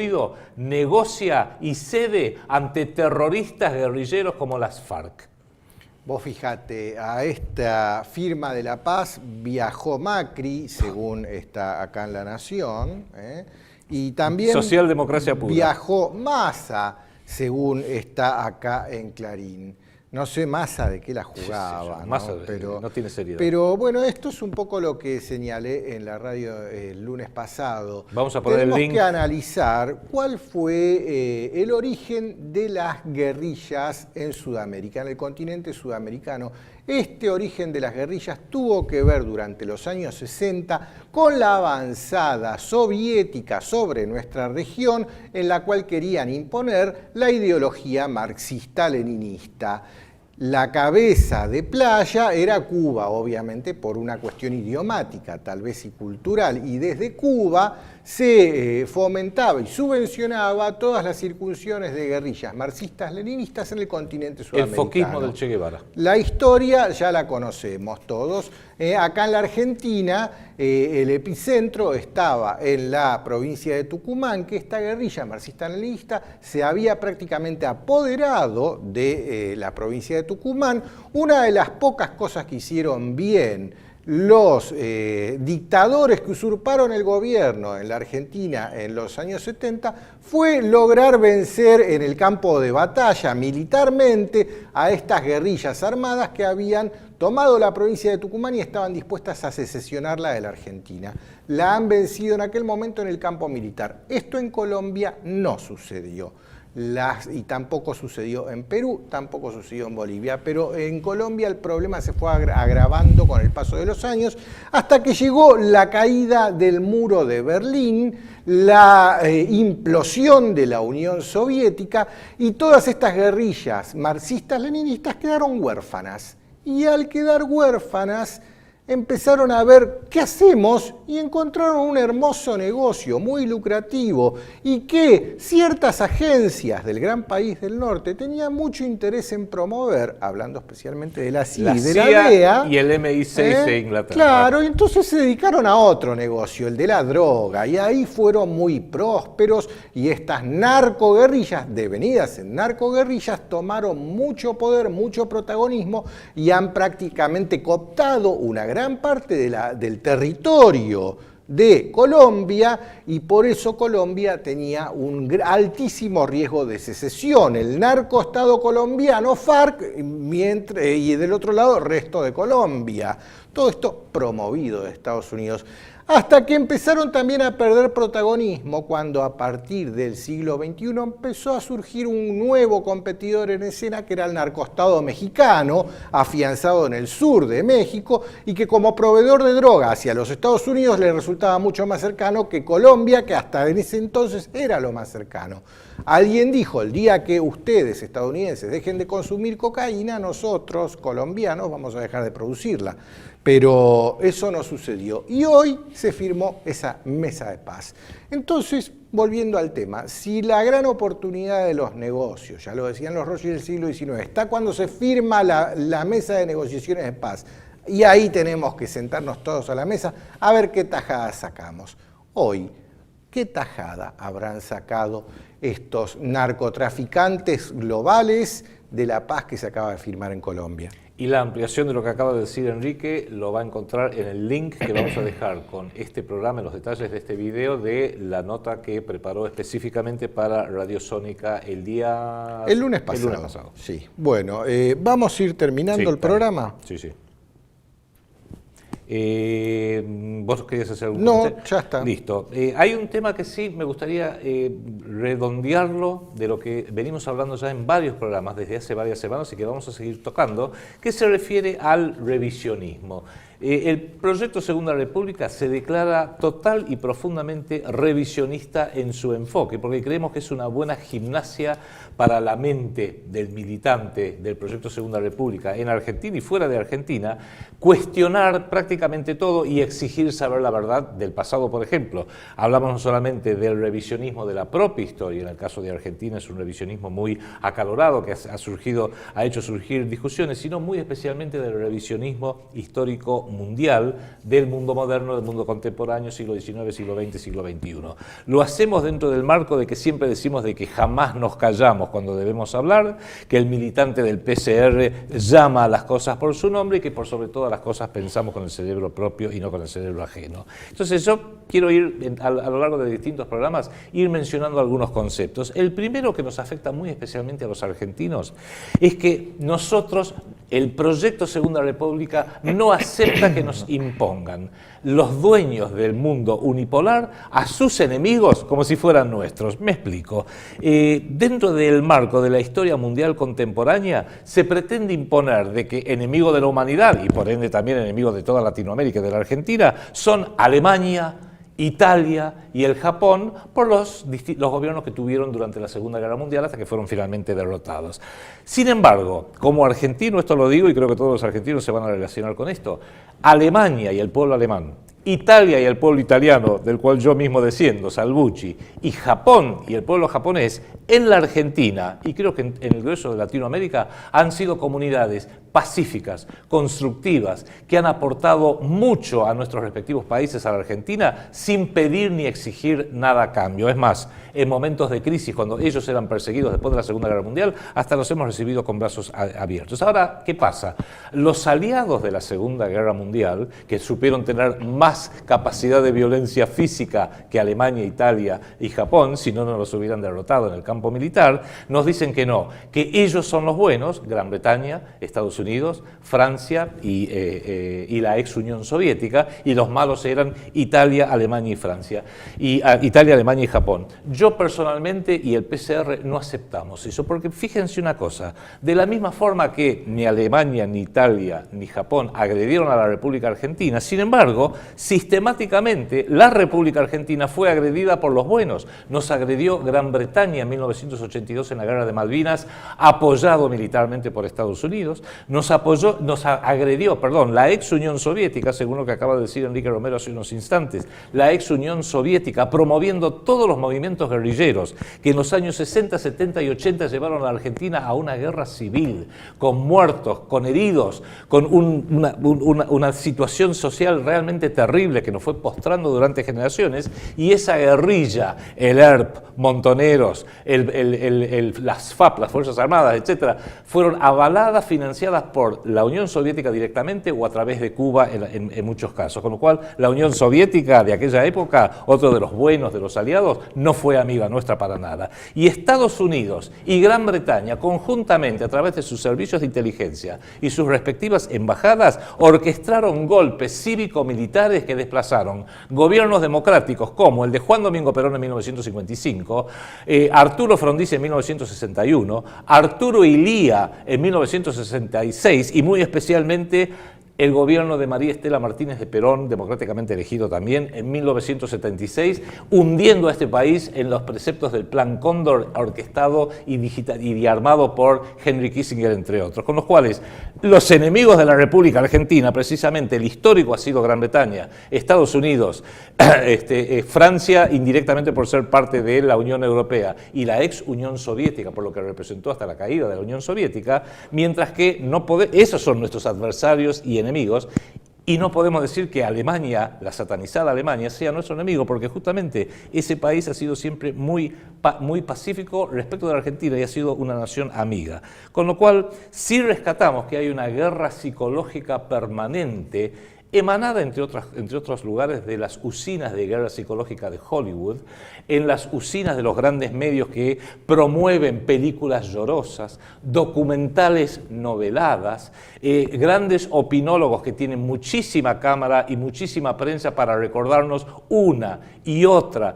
[SPEAKER 2] negocia y cede ante terroristas guerrilleros como las FARC.
[SPEAKER 1] Vos fijate, a esta firma de la paz viajó Macri, según está acá en La Nación, y también
[SPEAKER 2] Socialdemocracia pura.
[SPEAKER 1] Viajó Massa, según está acá en Clarín. No sé Massa de qué la jugaba,
[SPEAKER 2] sí, Massa,
[SPEAKER 1] ¿no? Pero
[SPEAKER 2] no tiene seriedad.
[SPEAKER 1] Pero bueno, esto es un poco lo que señalé en la radio el lunes pasado.
[SPEAKER 2] Vamos a poner
[SPEAKER 1] Tenemos
[SPEAKER 2] el link.
[SPEAKER 1] que analizar cuál fue el origen de las guerrillas en Sudamérica, en el continente sudamericano. Este origen de las guerrillas tuvo que ver durante los años 60 con la avanzada soviética sobre nuestra región, en la cual querían imponer la ideología marxista-leninista. La cabeza de playa era Cuba, obviamente por una cuestión idiomática, tal vez y cultural, y desde Cuba se fomentaba y subvencionaba todas las incursiones de guerrillas marxistas-leninistas en el continente sudamericano.
[SPEAKER 2] El foquismo del Che Guevara.
[SPEAKER 1] La historia ya la conocemos todos. Acá en la Argentina, el epicentro estaba en la provincia de Tucumán, que esta guerrilla marxista-leninista se había prácticamente apoderado de la provincia de Tucumán. Una de las pocas cosas que hicieron bien los dictadores que usurparon el gobierno en la Argentina en los años 70 fue lograr vencer en el campo de batalla militarmente a estas guerrillas armadas que habían tomado la provincia de Tucumán y estaban dispuestas a secesionarla de la Argentina. La han vencido en aquel momento en el campo militar. Esto en Colombia no sucedió. Y tampoco sucedió en Perú, tampoco sucedió en Bolivia, pero en Colombia el problema se fue agravando con el paso de los años, hasta que llegó la caída del muro de Berlín, la implosión de la Unión Soviética, y todas estas guerrillas marxistas-leninistas quedaron huérfanas. Y al quedar huérfanas, empezaron a ver qué hacemos y encontraron un hermoso negocio muy lucrativo y que ciertas agencias del gran país del norte tenían mucho interés en promover, hablando especialmente de la CIA y de la DEA.
[SPEAKER 2] Y el MI6 de Inglaterra.
[SPEAKER 1] Claro, entonces se dedicaron a otro negocio, el de la droga, y ahí fueron muy prósperos y estas narcoguerrillas, devenidas en narcoguerrillas, tomaron mucho poder, mucho protagonismo y han prácticamente cooptado una gran parte del territorio de Colombia, y por eso Colombia tenía un altísimo riesgo de secesión. El narcoestado colombiano, FARC, y del otro lado, resto de Colombia. Todo esto promovido de Estados Unidos. Hasta que empezaron también a perder protagonismo cuando a partir del siglo XXI empezó a surgir un nuevo competidor en escena, que era el narcoestado mexicano, afianzado en el sur de México, y que como proveedor de droga hacia los Estados Unidos le resultaba mucho más cercano que Colombia, que hasta en ese entonces era lo más cercano. Alguien dijo, el día que ustedes, estadounidenses, dejen de consumir cocaína, nosotros, colombianos, vamos a dejar de producirla. Pero eso no sucedió y hoy se firmó esa mesa de paz. Entonces, volviendo al tema, si la gran oportunidad de los negocios, ya lo decían los Rothschild del siglo XIX, está cuando se firma la mesa de negociaciones de paz, y ahí tenemos que sentarnos todos a la mesa a ver qué tajadas sacamos. Hoy, ¿Qué tajada habrán sacado estos narcotraficantes globales de la paz que se acaba de firmar en Colombia?
[SPEAKER 2] Y la ampliación de lo que acaba de decir Enrique lo va a encontrar en el link que vamos a dejar con este programa, en los detalles de este video, de la nota que preparó específicamente para Radio Sónica el
[SPEAKER 1] lunes pasado. Sí. Bueno, vamos a ir terminando el programa.
[SPEAKER 2] Sí, sí. ¿Vos querías hacer algún
[SPEAKER 1] comentario? No, ya está.
[SPEAKER 2] Listo. Hay un tema que sí me gustaría redondearlo de lo que venimos hablando ya en varios programas desde hace varias semanas y que vamos a seguir tocando, que se refiere al revisionismo. El proyecto Segunda República se declara total y profundamente revisionista en su enfoque, porque creemos que es una buena gimnasia para la mente del militante del proyecto Segunda República en Argentina y fuera de Argentina, cuestionar prácticamente todo y exigir saber la verdad del pasado, por ejemplo. Hablamos no solamente del revisionismo de la propia historia, en el caso de Argentina es un revisionismo muy acalorado que ha hecho surgir discusiones, sino muy especialmente del revisionismo histórico mundial, del mundo moderno, del mundo contemporáneo, siglo XIX, siglo XX, siglo XXI. Lo hacemos dentro del marco de que siempre decimos de que jamás nos callamos cuando debemos hablar, que el militante del PCR llama a las cosas por su nombre y que por sobre todas las cosas pensamos con el cerebro propio y no con el cerebro ajeno. Entonces yo quiero ir a lo largo de distintos programas, ir mencionando algunos conceptos. El primero que nos afecta muy especialmente a los argentinos es que nosotros, el proyecto Segunda República, no acepta que nos impongan los dueños del mundo unipolar a sus enemigos como si fueran nuestros. Me explico. Dentro del marco de la historia mundial contemporánea se pretende imponer de que enemigo de la humanidad y por ende también enemigo de toda Latinoamérica y de la Argentina son Alemania, Italia y el Japón por los gobiernos que tuvieron durante la Segunda Guerra Mundial hasta que fueron finalmente derrotados. Sin embargo, como argentino, esto lo digo y creo que todos los argentinos se van a relacionar con esto, Alemania y el pueblo alemán, Italia y el pueblo italiano, del cual yo mismo desciendo, Salvucci, y Japón y el pueblo japonés, en la Argentina, y creo que en el grueso de Latinoamérica, han sido comunidades pacíficas, constructivas, que han aportado mucho a nuestros respectivos países, a la Argentina, sin pedir ni exigir nada a cambio. Es más, en momentos de crisis, cuando ellos eran perseguidos después de la Segunda Guerra Mundial, hasta los hemos recibido con brazos abiertos. Ahora, ¿qué pasa? Los aliados de la Segunda Guerra Mundial, que supieron tener más capacidad de violencia física que Alemania, Italia y Japón, si no, no los hubieran derrotado en el campo militar, nos dicen que no, que ellos son los buenos, Gran Bretaña, Estados Unidos, Francia y la ex Unión Soviética, y los malos eran Italia, Alemania y Francia, Italia, Alemania y Japón. Yo personalmente y el PCR no aceptamos eso, porque fíjense una cosa, de la misma forma que ni Alemania, ni Italia, ni Japón agredieron a la República Argentina, sin embargo, sistemáticamente la República Argentina fue agredida por los buenos. Nos agredió Gran Bretaña en 1982 en la Guerra de Malvinas, apoyado militarmente por Estados Unidos, nos agredió la ex Unión Soviética, según lo que acaba de decir Enrique Romero hace unos instantes, la ex Unión Soviética promoviendo todos los movimientos guerrilleros que en los años 60, 70 y 80 llevaron a la Argentina a una guerra civil, con muertos, con heridos, con una situación social realmente terrible que nos fue postrando durante generaciones, y esa guerrilla, el ERP, Montoneros, las FAP, las Fuerzas Armadas, etcétera, fueron avaladas, financiadas por la Unión Soviética directamente o a través de Cuba en muchos casos, con lo cual la Unión Soviética de aquella época, otro de los buenos de los aliados, no fue amiga nuestra para nada. Y Estados Unidos y Gran Bretaña, conjuntamente a través de sus servicios de inteligencia y sus respectivas embajadas, orquestaron golpes cívico-militares que desplazaron gobiernos democráticos como el de Juan Domingo Perón en 1955, Arturo Frondizi en 1961, Arturo Illia en 1966 y muy especialmente el gobierno de María Estela Martínez de Perón, democráticamente elegido también, en 1976, hundiendo a este país en los preceptos del Plan Cóndor, orquestado y armado por Henry Kissinger, entre otros, con los cuales los enemigos de la República Argentina, precisamente el histórico ha sido Gran Bretaña, Estados Unidos, Francia, indirectamente por ser parte de la Unión Europea, y la ex Unión Soviética, por lo que representó hasta la caída de la Unión Soviética, mientras que esos son nuestros adversarios y enemigos, Y no podemos decir que Alemania, la satanizada Alemania, sea nuestro enemigo, porque justamente ese país ha sido siempre muy pacífico respecto de la Argentina y ha sido una nación amiga. Con lo cual, sí rescatamos que hay una guerra psicológica permanente emanada, entre otros lugares, de las usinas de guerra psicológica de Hollywood, en las usinas de los grandes medios que promueven películas llorosas, documentales noveladas, grandes opinólogos que tienen muchísima cámara y muchísima prensa para recordarnos una y otra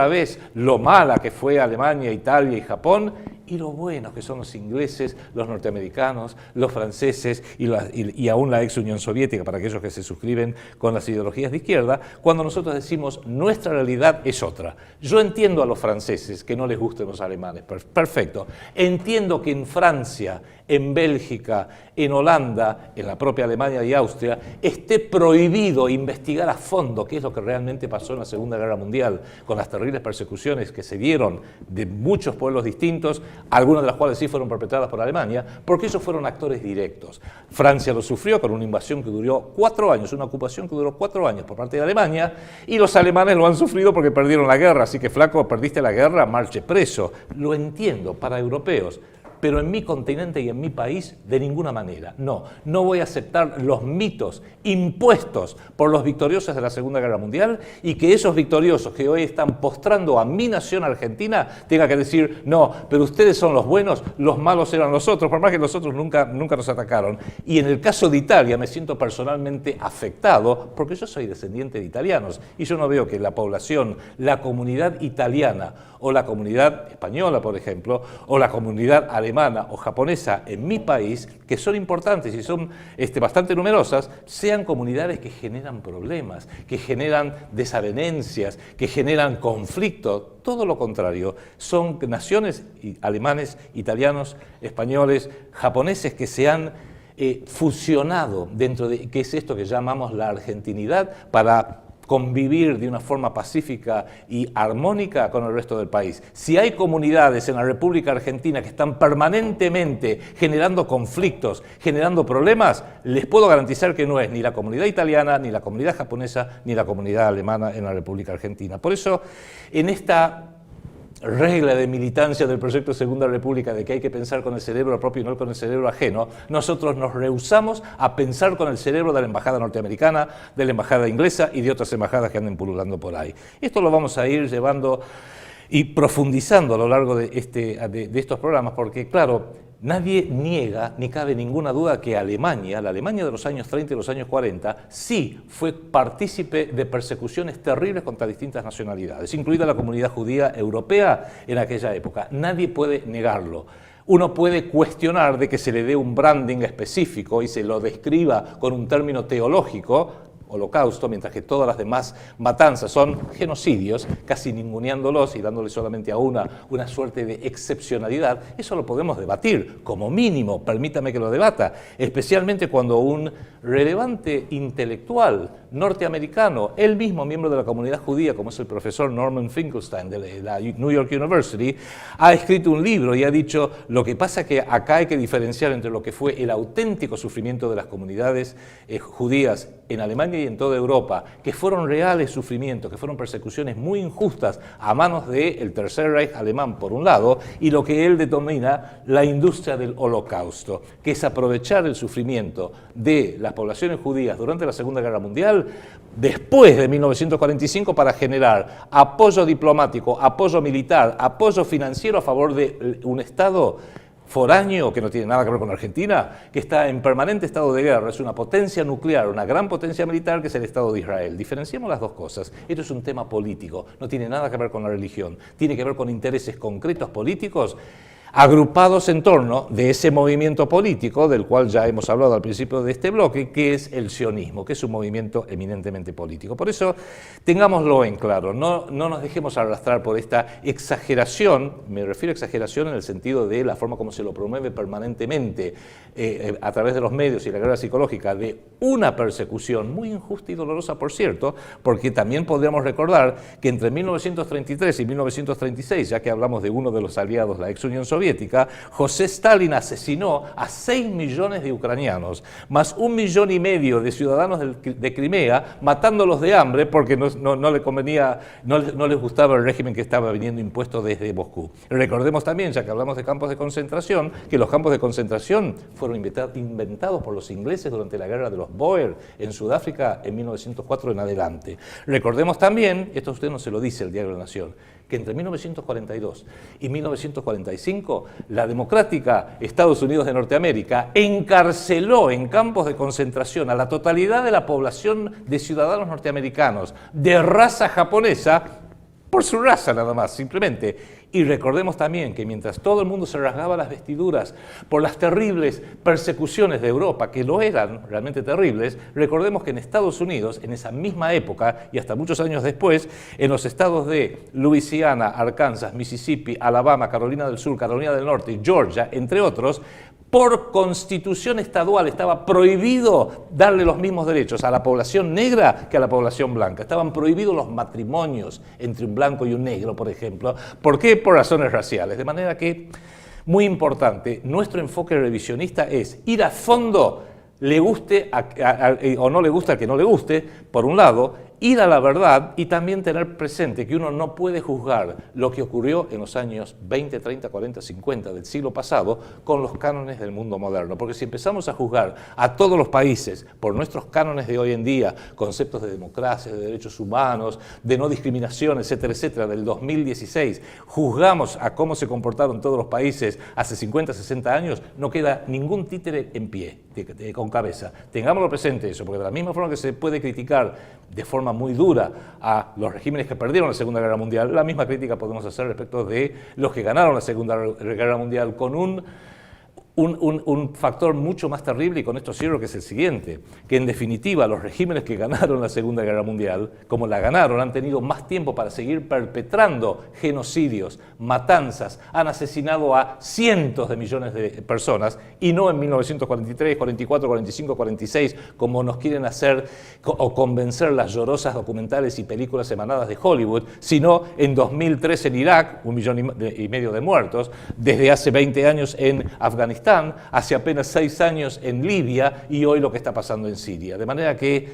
[SPEAKER 2] vez lo mala que fue Alemania, Italia y Japón, y lo buenos que son los ingleses, los norteamericanos, los franceses y aún la ex Unión Soviética, para aquellos que se suscriben con las ideologías de izquierda, cuando nosotros decimos nuestra realidad es otra. Yo entiendo a los franceses que no les gusten los alemanes, perfecto. Entiendo que en Francia, en Bélgica, en Holanda, en la propia Alemania y Austria, esté prohibido investigar a fondo qué es lo que realmente pasó en la Segunda Guerra Mundial, con las terribles persecuciones que se dieron de muchos pueblos distintos, algunas de las cuales sí fueron perpetradas por Alemania, porque ellos fueron actores directos. Francia lo sufrió con una invasión que duró 4 años, una ocupación que duró 4 años por parte de Alemania, y los alemanes lo han sufrido porque perdieron la guerra, así que flaco, perdiste la guerra, marche preso. Lo entiendo, para europeos. Pero en mi continente y en mi país, de ninguna manera. No voy a aceptar los mitos impuestos por los victoriosos de la Segunda Guerra Mundial y que esos victoriosos que hoy están postrando a mi nación Argentina tengan que decir, no, pero ustedes son los buenos, los malos eran los otros, por más que los otros nunca nos atacaron. Y en el caso de Italia me siento personalmente afectado porque yo soy descendiente de italianos y yo no veo que la población, la comunidad italiana o la comunidad española, por ejemplo, o la comunidad alemana o japonesa en mi país, que son importantes y son bastante numerosas, sean comunidades que generan problemas, que generan desavenencias, que generan conflictos. Todo lo contrario, son naciones alemanes, italianos, españoles, japoneses que se han fusionado dentro de, ¿qué es esto que llamamos la argentinidad?, para convivir de una forma pacífica y armónica con el resto del país. Si hay comunidades en la República Argentina que están permanentemente generando conflictos, generando problemas, les puedo garantizar que no es ni la comunidad italiana, ni la comunidad japonesa, ni la comunidad alemana en la República Argentina. Por eso, en esta regla de militancia del proyecto Segunda República de que hay que pensar con el cerebro propio y no con el cerebro ajeno, nosotros nos rehusamos a pensar con el cerebro de la embajada norteamericana, de la embajada inglesa y de otras embajadas que anden pululando por ahí. Esto lo vamos a ir llevando y profundizando a lo largo de estos programas, porque claro, nadie niega, ni cabe ninguna duda que Alemania, la Alemania de los años 30 y los años 40, sí fue partícipe de persecuciones terribles contra distintas nacionalidades, incluida la comunidad judía europea en aquella época. Nadie puede negarlo. Uno puede cuestionar de que se le dé un branding específico y se lo describa con un término teológico, holocausto, mientras que todas las demás matanzas son genocidios, casi ninguneándolos y dándole solamente a una suerte de excepcionalidad. Eso lo podemos debatir, como mínimo, permítame que lo debata, especialmente cuando un relevante intelectual norteamericano, él mismo miembro de la comunidad judía, como es el profesor Norman Finkelstein de la New York University, ha escrito un libro y ha dicho, lo que pasa que acá hay que diferenciar entre lo que fue el auténtico sufrimiento de las comunidades judías en Alemania y en toda Europa, que fueron reales sufrimientos, que fueron persecuciones muy injustas a manos del Tercer Reich alemán, por un lado, y lo que él denomina la industria del holocausto, que es aprovechar el sufrimiento de las poblaciones judías durante la Segunda Guerra Mundial, después de 1945, para generar apoyo diplomático, apoyo militar, apoyo financiero a favor de un Estado foráneo, que no tiene nada que ver con Argentina, que está en permanente estado de guerra, es una potencia nuclear, una gran potencia militar, que es el Estado de Israel. Diferenciemos las dos cosas. Esto es un tema político, no tiene nada que ver con la religión, tiene que ver con intereses concretos políticos agrupados en torno de ese movimiento político del cual ya hemos hablado al principio de este bloque, que es el sionismo, que es un movimiento eminentemente político. Por eso, tengámoslo en claro, no nos dejemos arrastrar por esta exageración, me refiero a exageración en el sentido de la forma como se lo promueve permanentemente a través de los medios y la guerra psicológica, de una persecución muy injusta y dolorosa, por cierto, porque también podríamos recordar que entre 1933 y 1936, ya que hablamos de uno de los aliados, la ex Unión Soviética, Soviética, José Stalin asesinó a 6 millones de ucranianos, más 1,5 millones de ciudadanos de Crimea, matándolos de hambre porque no les convenía, no les gustaba el régimen que estaba viniendo impuesto desde Moscú. Recordemos también, ya que hablamos de campos de concentración, que los campos de concentración fueron inventados por los ingleses durante la guerra de los Boer en Sudáfrica en 1904 en adelante. Recordemos también, esto usted no se lo dice el Diario de la Nación, que entre 1942 y 1945 la democrática Estados Unidos de Norteamérica encarceló en campos de concentración a la totalidad de la población de ciudadanos norteamericanos de raza japonesa por su raza nada más, simplemente. Y recordemos también que mientras todo el mundo se rasgaba las vestiduras por las terribles persecuciones de Europa, que lo eran realmente terribles, recordemos que en Estados Unidos, en esa misma época y hasta muchos años después, en los estados de Luisiana, Arkansas, Mississippi, Alabama, Carolina del Sur, Carolina del Norte, Georgia, entre otros, por constitución estadual estaba prohibido darle los mismos derechos a la población negra que a la población blanca. Estaban prohibidos los matrimonios entre un blanco y un negro, por ejemplo. ¿Por qué? Por razones raciales. De manera que, muy importante, nuestro enfoque revisionista es ir a fondo, le guste o no le guste al que no le guste, por un lado, ir a la verdad y también tener presente que uno no puede juzgar lo que ocurrió en los años 20, 30, 40, 50 del siglo pasado con los cánones del mundo moderno. Porque si empezamos a juzgar a todos los países por nuestros cánones de hoy en día, conceptos de democracia, de derechos humanos, de no discriminación, etcétera, etcétera, del 2016, juzgamos a cómo se comportaron todos los países hace 50, 60 años, no queda ningún títere en pie, con cabeza. Tengámoslo presente eso, porque de la misma forma que se puede criticar de forma muy dura a los regímenes que perdieron la Segunda Guerra Mundial, la misma crítica podemos hacer respecto de los que ganaron la Segunda Guerra Mundial con un factor mucho más terrible, y con esto cierro, que es el siguiente, que en definitiva los regímenes que ganaron la Segunda Guerra Mundial, como la ganaron, han tenido más tiempo para seguir perpetrando genocidios, matanzas, han asesinado a cientos de millones de personas, y no en 1943, 44, 45, 46, como nos quieren hacer o convencer las llorosas documentales y películas emanadas de Hollywood, sino en 2003 en Irak, 1,5 millones de muertos, desde hace 20 años en Afganistán, hace apenas 6 años en Libia y hoy lo que está pasando en Siria. De manera que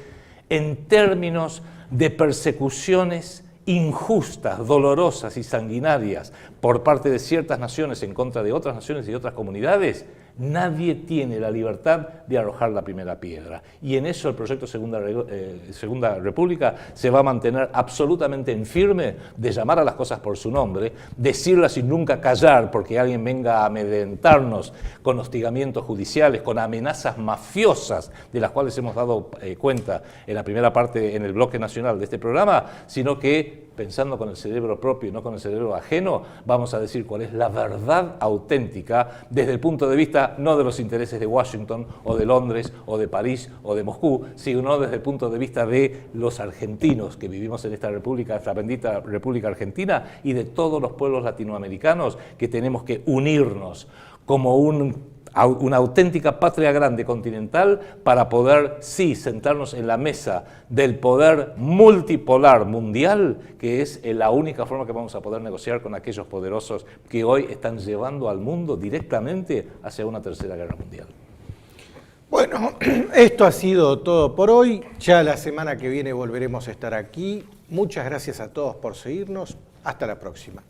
[SPEAKER 2] en términos de persecuciones injustas, dolorosas y sanguinarias por parte de ciertas naciones en contra de otras naciones y de otras comunidades, nadie tiene la libertad de arrojar la primera piedra. Y en eso el proyecto Segunda República se va a mantener absolutamente en firme de llamar a las cosas por su nombre, decirlas sin nunca callar porque alguien venga a amedrentarnos con hostigamientos judiciales, con amenazas mafiosas de las cuales hemos dado cuenta en la primera parte en el bloque nacional de este programa, sino que pensando con el cerebro propio y no con el cerebro ajeno, vamos a decir cuál es la verdad auténtica desde el punto de vista no de los intereses de Washington o de Londres o de París o de Moscú, sino desde el punto de vista de los argentinos que vivimos en esta república, esta bendita República Argentina, y de todos los pueblos latinoamericanos que tenemos que unirnos como una auténtica patria grande continental para poder, sí, sentarnos en la mesa del poder multipolar mundial, que es la única forma que vamos a poder negociar con aquellos poderosos que hoy están llevando al mundo directamente hacia una tercera guerra mundial.
[SPEAKER 1] Bueno, esto ha sido todo por hoy. Ya la semana que viene volveremos a estar aquí. Muchas gracias a todos por seguirnos. Hasta la próxima.